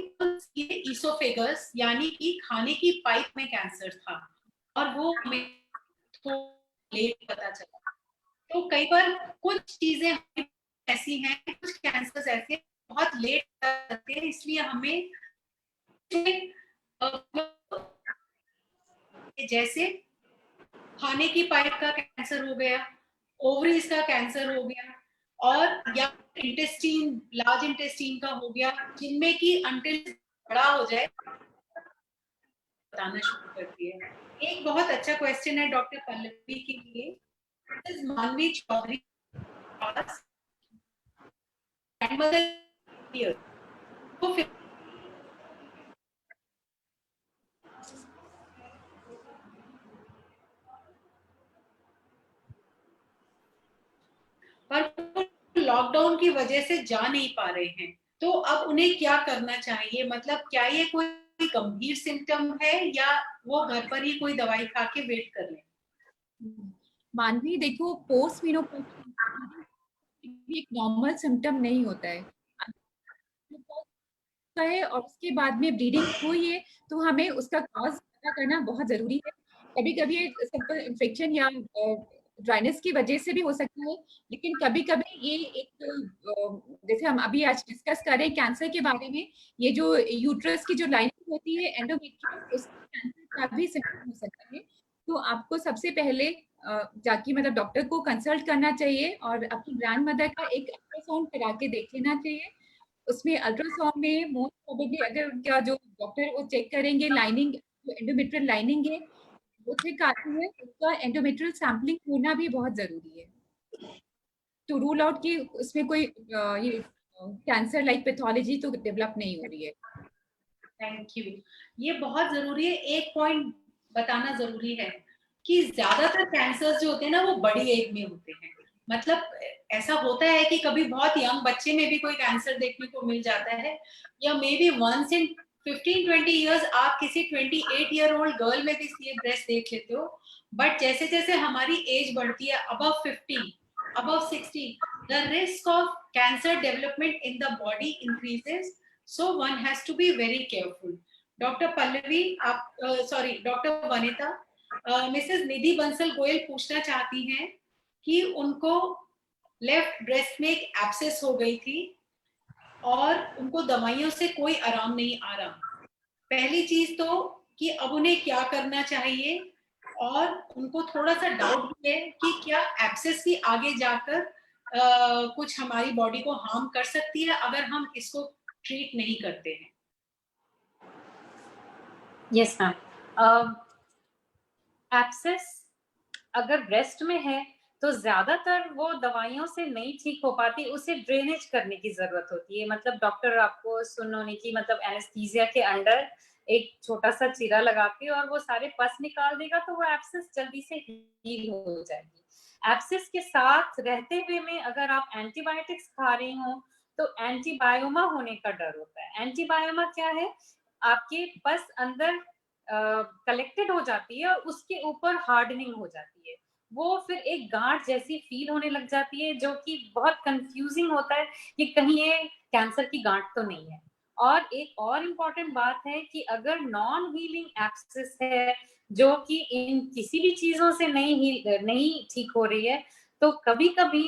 ये ईसोफेगस यानी कि खाने की पाइप में कैंसर था, और वो हमें तो लेट पता चला। तो कई बार कुछ चीजें ऐसी हैं, कुछ कैंसर्स ऐसे हैं, बहुत लेट करते हैं, इसलिए हमें जैसे खाने की पाइप का कैंसर हो गया, ओवरीज का कैंसर हो गया, और या इंटेस्टीन, लार्ज इंटेस्टीन का हो गया, जिनमें कि अंटिल बड़ा हो जाए बताना शुरू करती है। एक बहुत अच्छा क्वेश्चन है डॉक्टर पल्लवी के लिए। मानवी चौधरी तो फिर पर लॉकडाउन की वजह से जा नहीं पा रहे हैं, तो अब उन्हें क्या करना चाहिए? मतलब क्या ये कोई गंभीर सिम्टम है या वो घर पर ही कोई दवाई खा के वेट कर लें? मानवी देखो, पोस्ट मेनोपॉज एक नॉर्मल सिम्टम नहीं होता है और उसके बाद में ब्लीडिंग हुई है तो हमें उसका कॉज पता करना बहुत जरूरी है। कभी कभी सिंपल इन्फेक्शन या ड्राइनेस की वजह से भी हो सकता है, लेकिन कभी कभी ये एक जैसे हम अभी आज डिस्कस कर रहे हैं कैंसर के बारे में, ये जो यूट्रस की जो लाइनिंग होती है एंडोमेट्रियस, उसका कैंसर का भी सिम्टम हो सकता है। तो आपको सबसे पहले जाके मतलब डॉक्टर को कंसल्ट करना चाहिए और अपनी ग्रैंड मदर का एक अल्ट्रासाउंड करा के देख लेना चाहिए। उसमें अल्ट्रासाउंड में मोस्ट प्रोबेबली अगर उनका जो डॉक्टर वो चेक करेंगे लाइनिंग, जो एंडोमेट्रियल लाइनिंग है वो ठीक आती है, उसका एंडोमेट्रियल सैंपलिंग होना भी बहुत जरूरी है टू रूल आउट कि उसमें कोई ये कैंसर लाइक पैथोलॉजी तो डेवलप नहीं हो रही है। Thank you. ये बहुत जरूरी है। एक पॉइंट बताना जरूरी है कि ज्यादातर कैंसर्स जो होते हैं ना वो बड़ी एज में होते हैं। मतलब ऐसा होता है कि कभी बहुत यंग बच्चे में भी कोई कैंसर देखने को मिल जाता है, या may be once in 15-20 years आप किसी 28 ईयर ओल्ड गर्ल में भी ये ब्रेस्ट देख लेते हो। बट जैसे जैसे हमारी एज बढ़ती है, above 50, above 60, the risk of cancer development in the body increases, so one has to be very careful. Dr. Pallavi, आप सॉरी डॉक्टर वनिता, मिसेस निधि बंसल गोयल पूछना चाहती हैं कि उनको लेफ्ट ब्रेस्ट में एक एब्सेस हो गई थी और उनको दवाइयों से कोई आराम नहीं आ रहा। पहली चीज तो कि अब उन्हें क्या करना चाहिए, और उनको थोड़ा सा डाउट है कि क्या एब्सेस भी आगे जाकर कुछ हमारी बॉडी को हार्म कर सकती है अगर हम इसको ट्रीट नहीं करते हैं। यस मैम, एब्सेस अगर ब्रेस्ट में है तो ज्यादातर वो दवाइयों से नहीं ठीक हो पाती, उसे ड्रेनेज करने की जरूरत होती है। मतलब डॉक्टर आपको सुनने की मतलब एनेस्थीसिया के अंडर एक छोटा सा चीरा लगा के और वो सारे पस निकाल देगा, तो वो एब्सेस जल्दी से हील हो जाएगी। एब्सेस के साथ रहते हुए में अगर आप एंटीबायोटिक्स खा रही हो तो एंटीबायोमा होने का डर होता है। एंटीबायोमा क्या है? आपके पस अंदर कलेक्टेड हो जाती है और उसके ऊपर हार्डनिंग हो जाती है, वो फिर एक गांठ जैसी फील होने लग जाती है, जो कि बहुत कंफ्यूजिंग होता है कि कहीं ये कैंसर की गांठ तो नहीं है। और एक और इम्पॉर्टेंट बात है कि अगर नॉन हीलिंग एब्सेस है, जो कि इन किसी भी चीजों से नहीं ठीक हो रही है, तो कभी कभी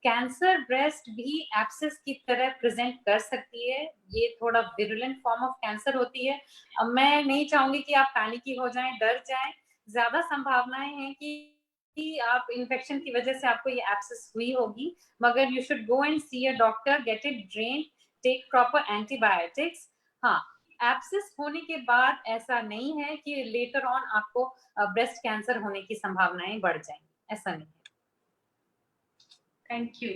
कैंसर ब्रेस्ट भी एब्सेस की तरह प्रेजेंट कर सकती है। ये थोड़ा विरुलेंट फॉर्म ऑफ कैंसर होती है। अब मैं नहीं चाहूंगी कि आप पैनिकी हो जाएं, डर जाएं। ज्यादा संभावनाएं हैं कि आप इन्फेक्शन की वजह से आपको ये एब्सेस हुई होगी, मगर you should go and see a doctor, get it drain, take proper antibiotics. हाँ, एब्सेस होने के बाद ऐसा नहीं है कि लेटर ऑन आपको ब्रेस्ट कैंसर होने की संभावनाएं बढ़ जाएं, ऐसा नहीं है। Thank you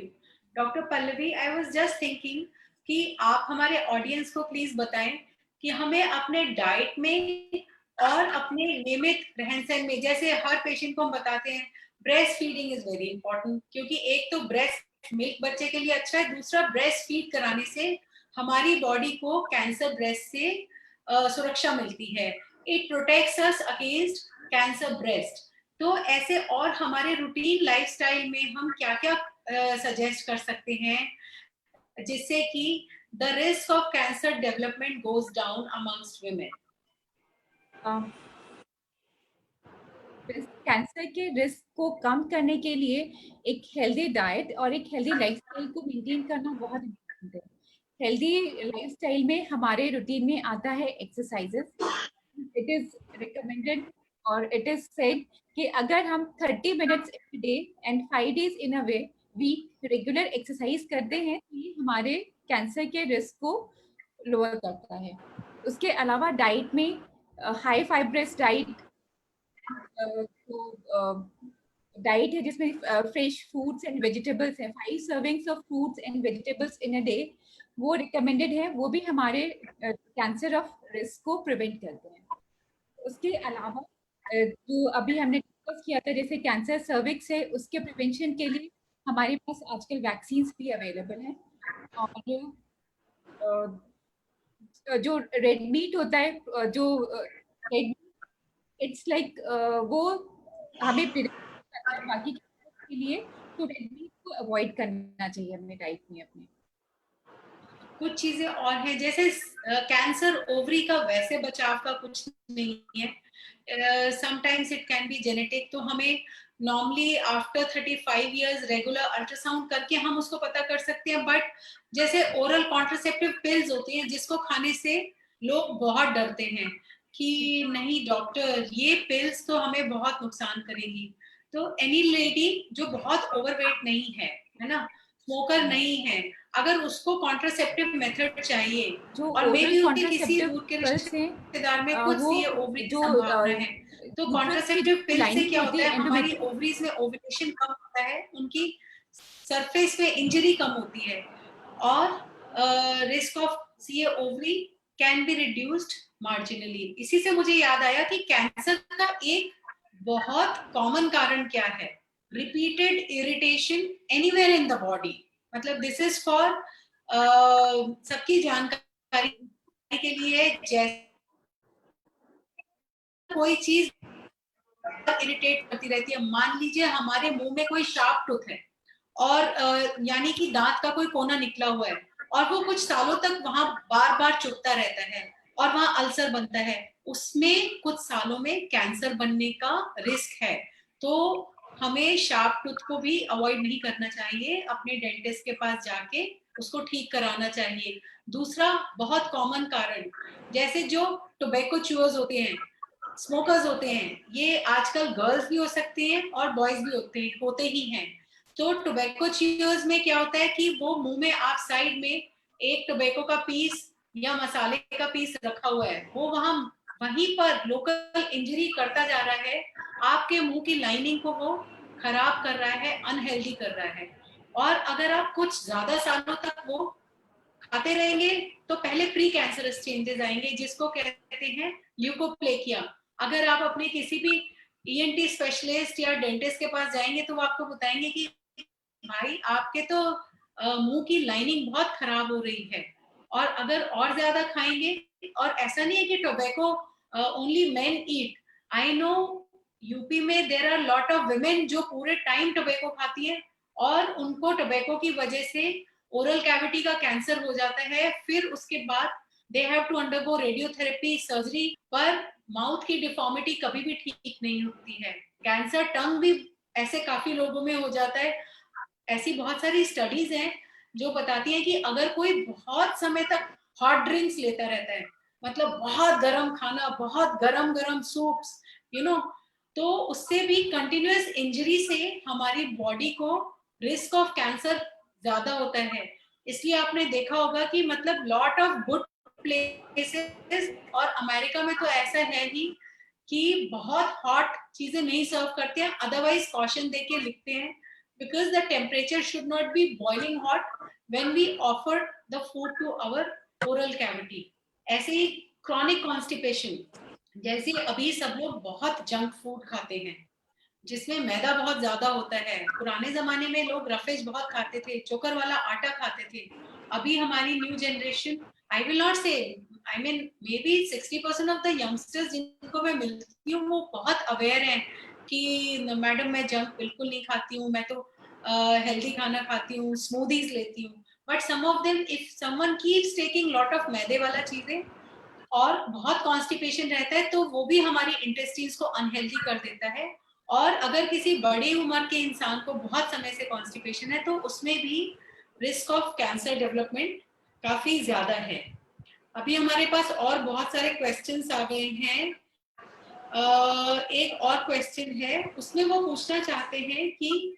doctor Pallavi. I was just thinking कि आप हमारे ऑडियंस को प्लीज बताएं कि हमें अपने डाइट में और अपने नियमित रहन सहन में, जैसे हर पेशेंट को हम बताते हैं breast feeding is very important, क्योंकि एक तो ब्रेस्ट मिल्क बच्चे के लिए अच्छा है, दूसरा ब्रेस्ट फीड कराने से हमारी बॉडी को कैंसर ब्रेस्ट से सुरक्षा मिलती है। It protects us against cancer breast. तो ऐसे और हमारे रूटीन लाइफस्टाइल में हम क्या क्या सजेस्ट कर सकते हैं जिससे कि the risk of cancer development goes down amongst women? Cancer के रिस्क को कम करने के लिए एक हेल्दी डाइट और एक हेल्दी लाइफस्टाइल को मेंटेन करना बहुत इम्पोर्टेंट है। हेल्दी लाइफस्टाइल में हमारे रूटीन में आता है एक्सरसाइजेस। इट इज रिकमेंडेड और इट इज सेड कि अगर हम 30 minutes every day and 5 days in a week regular exercise करते हैं तो ये हमारे कैंसर के रिस्क को लोअर करता है। उसके अलावा डाइट में हाई फाइब्रस डाइट, डाइट है जिसमें फ्रेश फ्रूट्स एंड वेजिटेबल्स हैं, 5 servings of fruits and vegetables in a day, वो रिकमेंडेड है। वो भी हमारे कैंसर ऑफ रिस्क को प्रिवेंट करते हैं। उसके अलावा जो अभी हमने डिस्कस किया था जैसे कैंसर सर्विक्स है, उसके प्रिवेंशन के लिए हमारे पास आजकल वैक्सीन्स भी अवेलेबल हैं। और जो रेड मीट होता है, जो रेड, इट्स लाइक वो हमें prevent करता है बाकी के लिए, तो रेड मीट को अवॉइड करना चाहिए हमें डाइट में अपने। कुछ चीजें और हैं, जैसे कैंसर ओवरी का वैसे बचाव का कुछ नहीं है, sometimes it can be genetic, तो हमें normally after 35 years regular ultrasound करके हम उसको पता कर सकते हैं। बट जैसे ओरल कॉन्ट्रासेप्टिव पिल्स होती हैं जिसको खाने से लोग बहुत डरते हैं कि नहीं डॉक्टर ये पिल्स तो हमें बहुत नुकसान करेंगी। तो एनी लेडी जो बहुत ओवरवेट नहीं है ना, स्मोकर नहीं है, अगर उसको कॉन्ट्रासेप्टिव मेथड चाहिए जो और मे ओरल बी उनके किसी कॉन्ट्रासेप्टिव दूर के पिल्स हैं रिश्तेदार में कुछ वो सी ओवरी की जो संभावना है, तो यूट्रस की कॉन्ट्रासेप्टिव जो पिल से लाइनिंग क्या होती होता है है, हमारी एंडोमेट्रियम, ओवरीज में ओव्यूलेशन कम होता है, उनकी सरफेस पे इंजरी कम होती है और risk of C ovary can be reduced marginally. इसी से मुझे याद आया कि कैंसर का एक बहुत कॉमन कारण क्या है, repeated irritation anywhere in the body. मतलब दिस इज फॉर सबकी जानकारी के लिए, जैसे कोई चीज इरिटेट करती रहती है, मान लीजिए हमारे मुंह में कोई शार्प टूथ है और यानी कि दांत का कोई कोना निकला हुआ है और वो कुछ सालों तक वहां बार बार चुभता रहता है और वहां अल्सर बनता है, उसमें कुछ सालों में कैंसर बनने का रिस्क है। तो हमें शार्प टूथ को भी अवॉइड नहीं करना चाहिए, अपने डेंटिस्ट के पास जाके उसको ठीक कराना चाहिए। दूसरा बहुत कॉमन कारण, जैसे जो टोबैको च्यूअर्स होते हैं, स्मोकर्स होते हैं, ये आजकल गर्ल्स भी हो सकते हैं और बॉयज भी होते ही हैं। तो टोबैको च्यूअर्स में क्या होता है कि वो मुंह में आप साइड में एक टोबैको का पीस या मसाले का पीस रखा हुआ है, वो वहीं पर लोकल इंजरी करता जा रहा है, आपके मुंह की लाइनिंग को वो खराब कर रहा है, अनहेल्दी कर रहा है। और अगर आप कुछ ज्यादा सालों तक वो खाते रहेंगे तो पहले प्री कैंसरस चेंजेस आएंगे जिसको कहते हैं ल्यूकोप्लेकिया। अगर आप अपने किसी भी ईएनटी स्पेशलिस्ट या डेंटिस्ट के पास जाएंगे तो वो आपको बताएंगे कि भाई आपके तो मुंह की लाइनिंग बहुत खराब हो रही है। और अगर और ज्यादा खाएंगे, और ऐसा नहीं है कि tobacco only men eat. I know UP में there are lot of women जो पूरे टाइम टोबैको खाती है और उनको टोबैको की वजह से ओरल कैविटी का कैंसर हो जाता है, फिर उसके बाद they have to undergo radiotherapy, surgery, पर माउथ की डिफॉर्मिटी कभी भी ठीक नहीं होती है। कैंसर टंग भी ऐसे काफी लोगों में हो जाता है। ऐसी बहुत सारी स्टडीज हैं जो बताती हैं कि अगर कोई बहुत समय तक हॉट ड्रिंक्स लेता रहता है, मतलब बहुत गर्म खाना, बहुत गरम गरम सूप्स, यू नो, तो उससे भी कंटिन्यूअस इंजरी से हमारी बॉडी को रिस्क ऑफ कैंसर ज्यादा होता है। इसलिए आपने देखा होगा कि मतलब लॉट ऑफ गुड प्लेसेस, और अमेरिका में तो ऐसा है ही कि बहुत हॉट चीजें नहीं सर्व करते हैं, अदरवाइज कॉशन देके लिखते हैं, because the temperature should not be boiling hot when we offer the food to our oral cavity. ऐसे ही chronic constipation, जैसे अभी सब लोग बहुत जंक फूड खाते हैं जिसमें मैदा बहुत ज्यादा होता है। पुराने जमाने में लोग रफेज बहुत खाते थे, चोकर वाला आटा खाते थे। अभी हमारी new generation, I will not say, I mean may be 60% of the youngsters जिनको मैं मिलती हूँ वो बहुत अवेयर हैं कि मैडम मैं जंक बिल्कुल नहीं खाती हूँ, मैं तो हेल्दी खाना खाती हूँ, स्मूदीज लेती हूँ। But some of them, if someone keeps taking lot of मैदे वाला चीजें और बहुत कॉन्स्टिपेशन रहता है तो वो भी हमारी इंटेस्टाइन्स को अनहेल्दी कर देता है। और अगर किसी बड़ी उम्र के इंसान को बहुत समय से कॉन्स्टिपेशन है तो उसमें भी रिस्क ऑफ कैंसर डेवलपमेंट काफी ज्यादा है। अभी हमारे पास और बहुत सारे क्वेश्चंस आ गए हैं। एक और क्वेश्चन है, उसमें वो पूछना चाहते हैं कि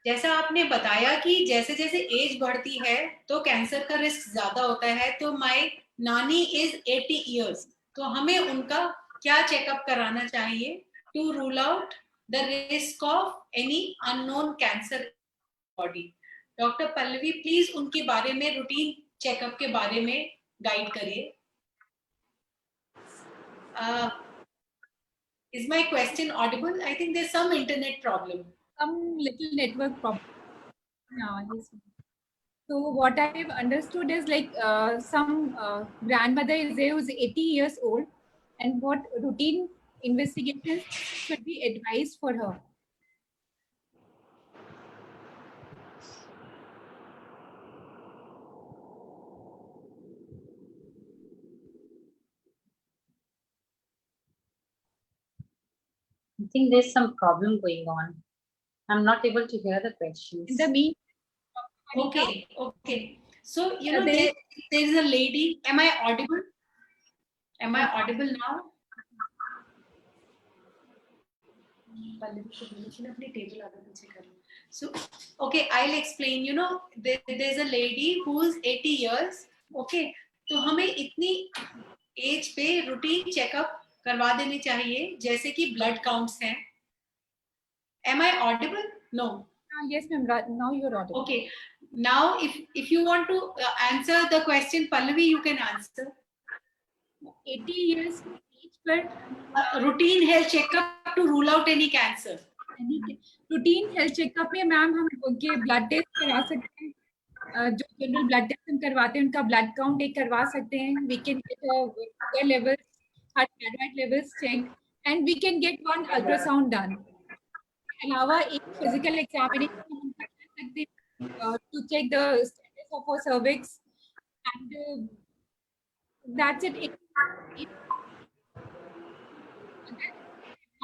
जैसा आपने बताया कि जैसे जैसे एज बढ़ती है तो कैंसर का रिस्क ज्यादा होता है, तो माय नानी इज 80 इयर्स, तो हमें उनका क्या चेकअप कराना चाहिए to rule out the risk of any unknown cancer body? Doctor Pallavi please उनके बारे में, रूटीन चेकअप के बारे में गाइड करिए। Is my question audible? I think there's some internet problem. Some little network problem. Yeah, yes. So what I've understood is like some grandmother is there who's 80 years old, and what routine investigations should be advised for her? I think there's some problem going on. I'm not able to hear the questions. In the mean, Okay. So you know there is a lady. Am I audible? Am I audible now? So okay, I'll explain. You know, there's a lady who's 80 years. Okay, तो हमें इतनी as पे routine checkup करवा देनी चाहिए, जैसे कि blood counts हैं। Am I audible? No. Yes, ma'am. Now you're audible. Okay. Now, if you want to answer the question, Pallavi, you can answer. 80 years age पर routine health checkup to rule out any cancer. Routine health checkup में ma'am हम उनके blood test करा सकते हैं, जो general blood test हम करवाते हैं उनका ब्लड काउंट एक करवा सकते हैं, we can get sugar levels, heart thyroid levels check, and we can get one ultrasound done. अलावा एक फिजिकल एग्जामिनेशन हम कर सकते हैं to check the status of our cervix, and that's it.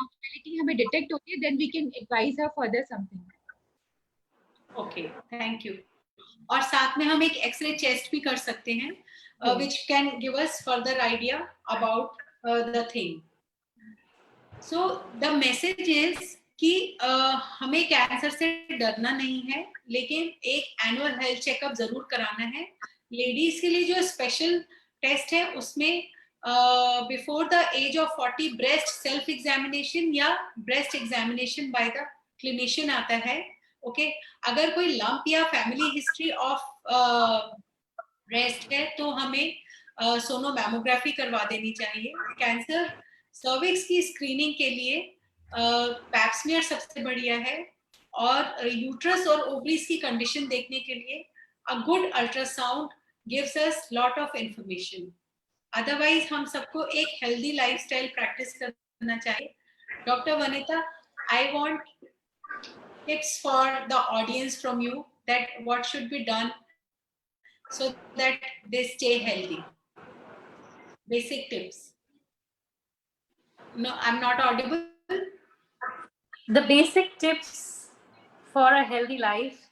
abnormality हमें डिटेक्ट होती है, then we can advise her further something. Okay, thank you. और साथ में हम एक एक्सरे चेस्ट भी कर सकते हैं, which can give us further idea about the thing. So the message is कि हमें कैंसर से डरना नहीं है, लेकिन एक एनुअल हेल्थ चेकअप जरूर कराना है। लेडीज के लिए जो स्पेशल टेस्ट है उसमें before the age of 40 breast self examination या breast examination by the clinician आता है। ओके, अगर कोई लंप या फैमिली हिस्ट्री ऑफ ब्रेस्ट है तो हमें सोनोमैमोग्राफी करवा देनी चाहिए। कैंसर सर्विक्स की स्क्रीनिंग के लिए पैप्समियर सबसे बढ़िया है, और यूट्रस और ओवरीज की कंडीशन देखने के लिए a good ultrasound gives us lot of information. Otherwise हम सबको एक हेल्दी लाइफस्टाइल प्रैक्टिस करना चाहिए. Doctor Vanita, I want tips for the audience from you, that what should be done so that they stay healthy. Basic tips. No, I'm not audible. The basic tips for a healthy life.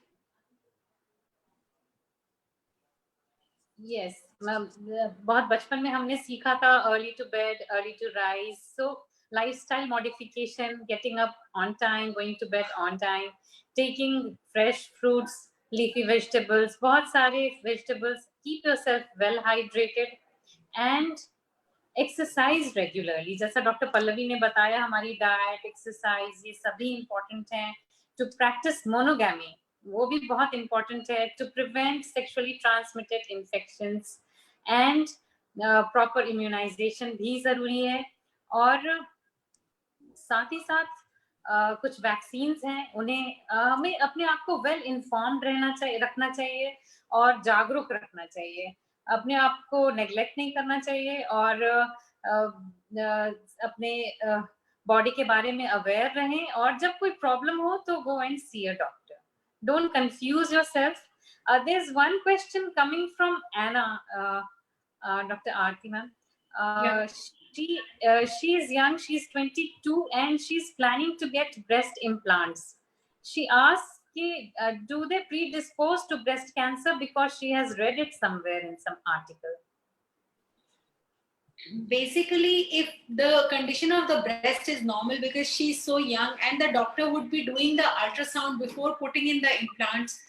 Yes, बहुत बचपन में हमने सीखा था early to bed, early to rise. So lifestyle modification, getting up on time, going to bed on time, taking fresh fruits, leafy vegetables, बहुत सारे vegetables. Keep yourself well hydrated and exercise regularly. जैसा doctor Pallavi ने बताया, हमारी diet, exercise ये सभी important हैं. To practice monogamy, वो भी बहुत इम्पोर्टेंट है. To prevent sexually transmitted infections and proper immunization भी जरूरी है. और साथ ही साथ कुछ वैक्सीन्स हैं, उन्हें हमें अपने आप को वेल इन्फॉर्म्ड रखना चाहिए और जागरूक रखना चाहिए. अपने आप को नेग्लेक्ट नहीं करना चाहिए और अपने बॉडी के बारे में अवेयर रहें. और जब कोई प्रॉब्लम हो तो go and see a doctor. Don't confuse yourself. There is one question coming from Anna, doctor Aarti ma'am. She is young, she's 22 and she's planning to get breast implants. She asks, do they predispose to breast cancer, because she has read it somewhere in some article. Basically, if the condition of the breast is normal, because she's so young, and the doctor would be doing the ultrasound before putting in the implants,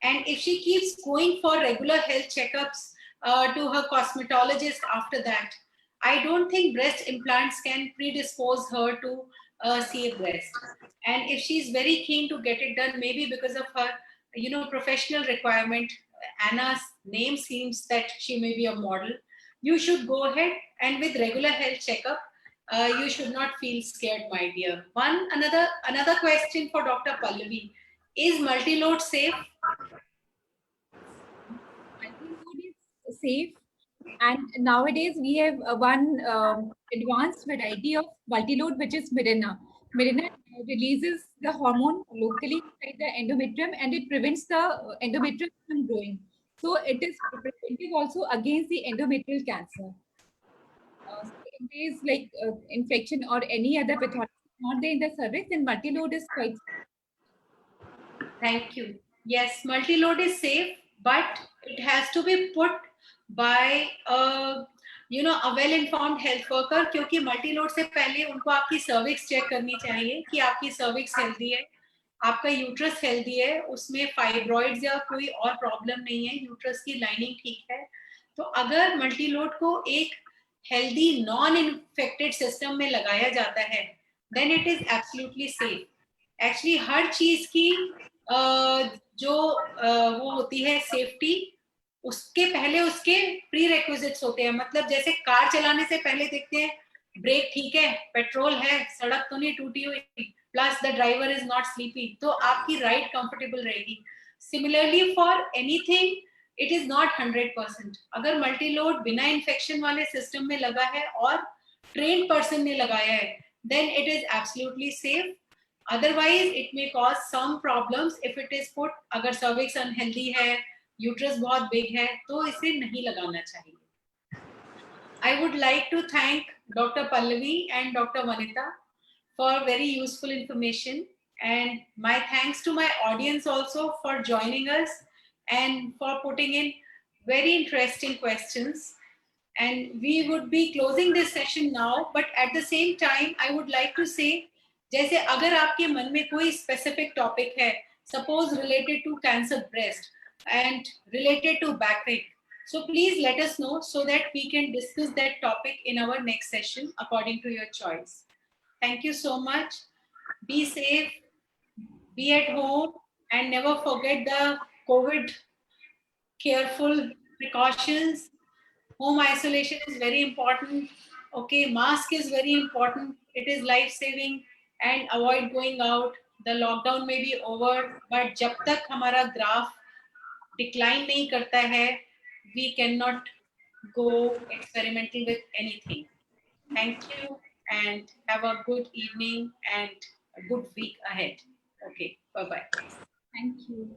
and if she keeps going for regular health checkups to her cosmetologist after that, I don't think breast implants can predispose her to see a breast. And if she's very keen to get it done, maybe because of her, professional requirement, Anna's name seems that she may be a model, you should go ahead, and with regular health checkup, you should not feel scared, my dear. Another question for Dr. Pallavi: is multi-load safe? Multi-load is safe, and nowadays we have one advanced variety of multi-load, which is Mirena. Mirena releases the hormone locally inside the endometrium, and it prevents the endometrium from growing. So it is preventive also against the endometrial cancer. So in case like infection or any other pathology not there in the cervix, then multi-load is quite safe. Thank you. Yes, multi-load is safe, but it has to be put by a well-informed health worker, क्योंकि multi-load से पहले उनको आपकी cervix check करनी चाहिए कि आपकी cervix healthy है, आपका यूट्रस हेल्दी है, उसमें फाइब्रॉइड्स या कोई और प्रॉब्लम नहीं है, यूट्रस की लाइनिंग ठीक है. तो अगर मल्टीलोड को एक हेल्दी नॉन इन्फेक्टेड सिस्टम में लगाया जाता है, then it is absolutely safe. Actually हर चीज की जो वो होती है सेफ्टी, उसके पहले उसके प्री रिक्विजिट्स होते हैं. मतलब जैसे कार चलाने से पहले देखते हैं ब्रेक ठीक है, पेट्रोल है, सड़क तो नहीं टूटी हुई, plus the driver is not sleepy, तो आपकी राइड कंफर्टेबल रहेगी. Similarly for anything it is not 100%. अगर मल्टीलोड बिना इन्फेक्शन वाले सिस्टम में लगा है और ट्रेन्ड पर्सन ने लगाया है, then it is absolutely safe. Otherwise it may cause some problems if it is put, अगर सर्विक्स अनहेल्दी है, यूट्रस बहुत बिग है, तो इसे नहीं लगाना चाहिए. I would like to thank Dr. Pallavi and Dr. Vanita for very useful information, and my thanks to my audience also for joining us and for putting in very interesting questions. And we would be closing this session now, but at the same time I would like to say, जैसे अगर आपके मन में कोई specific topic है, suppose related to cancer breast and related to back pain, so please let us know so that we can discuss that topic in our next session according to your choice. Thank you so much. Be safe, be at home, and never forget the COVID careful precautions. Home isolation is very important. Okay, mask is very important. It is life-saving, and avoid going out. The lockdown may be over, but जब तक हमारा graph decline नहीं करता है, we cannot go experimental with anything. Thank you and have a good evening and a good week ahead. Okay, bye-bye. Thank you.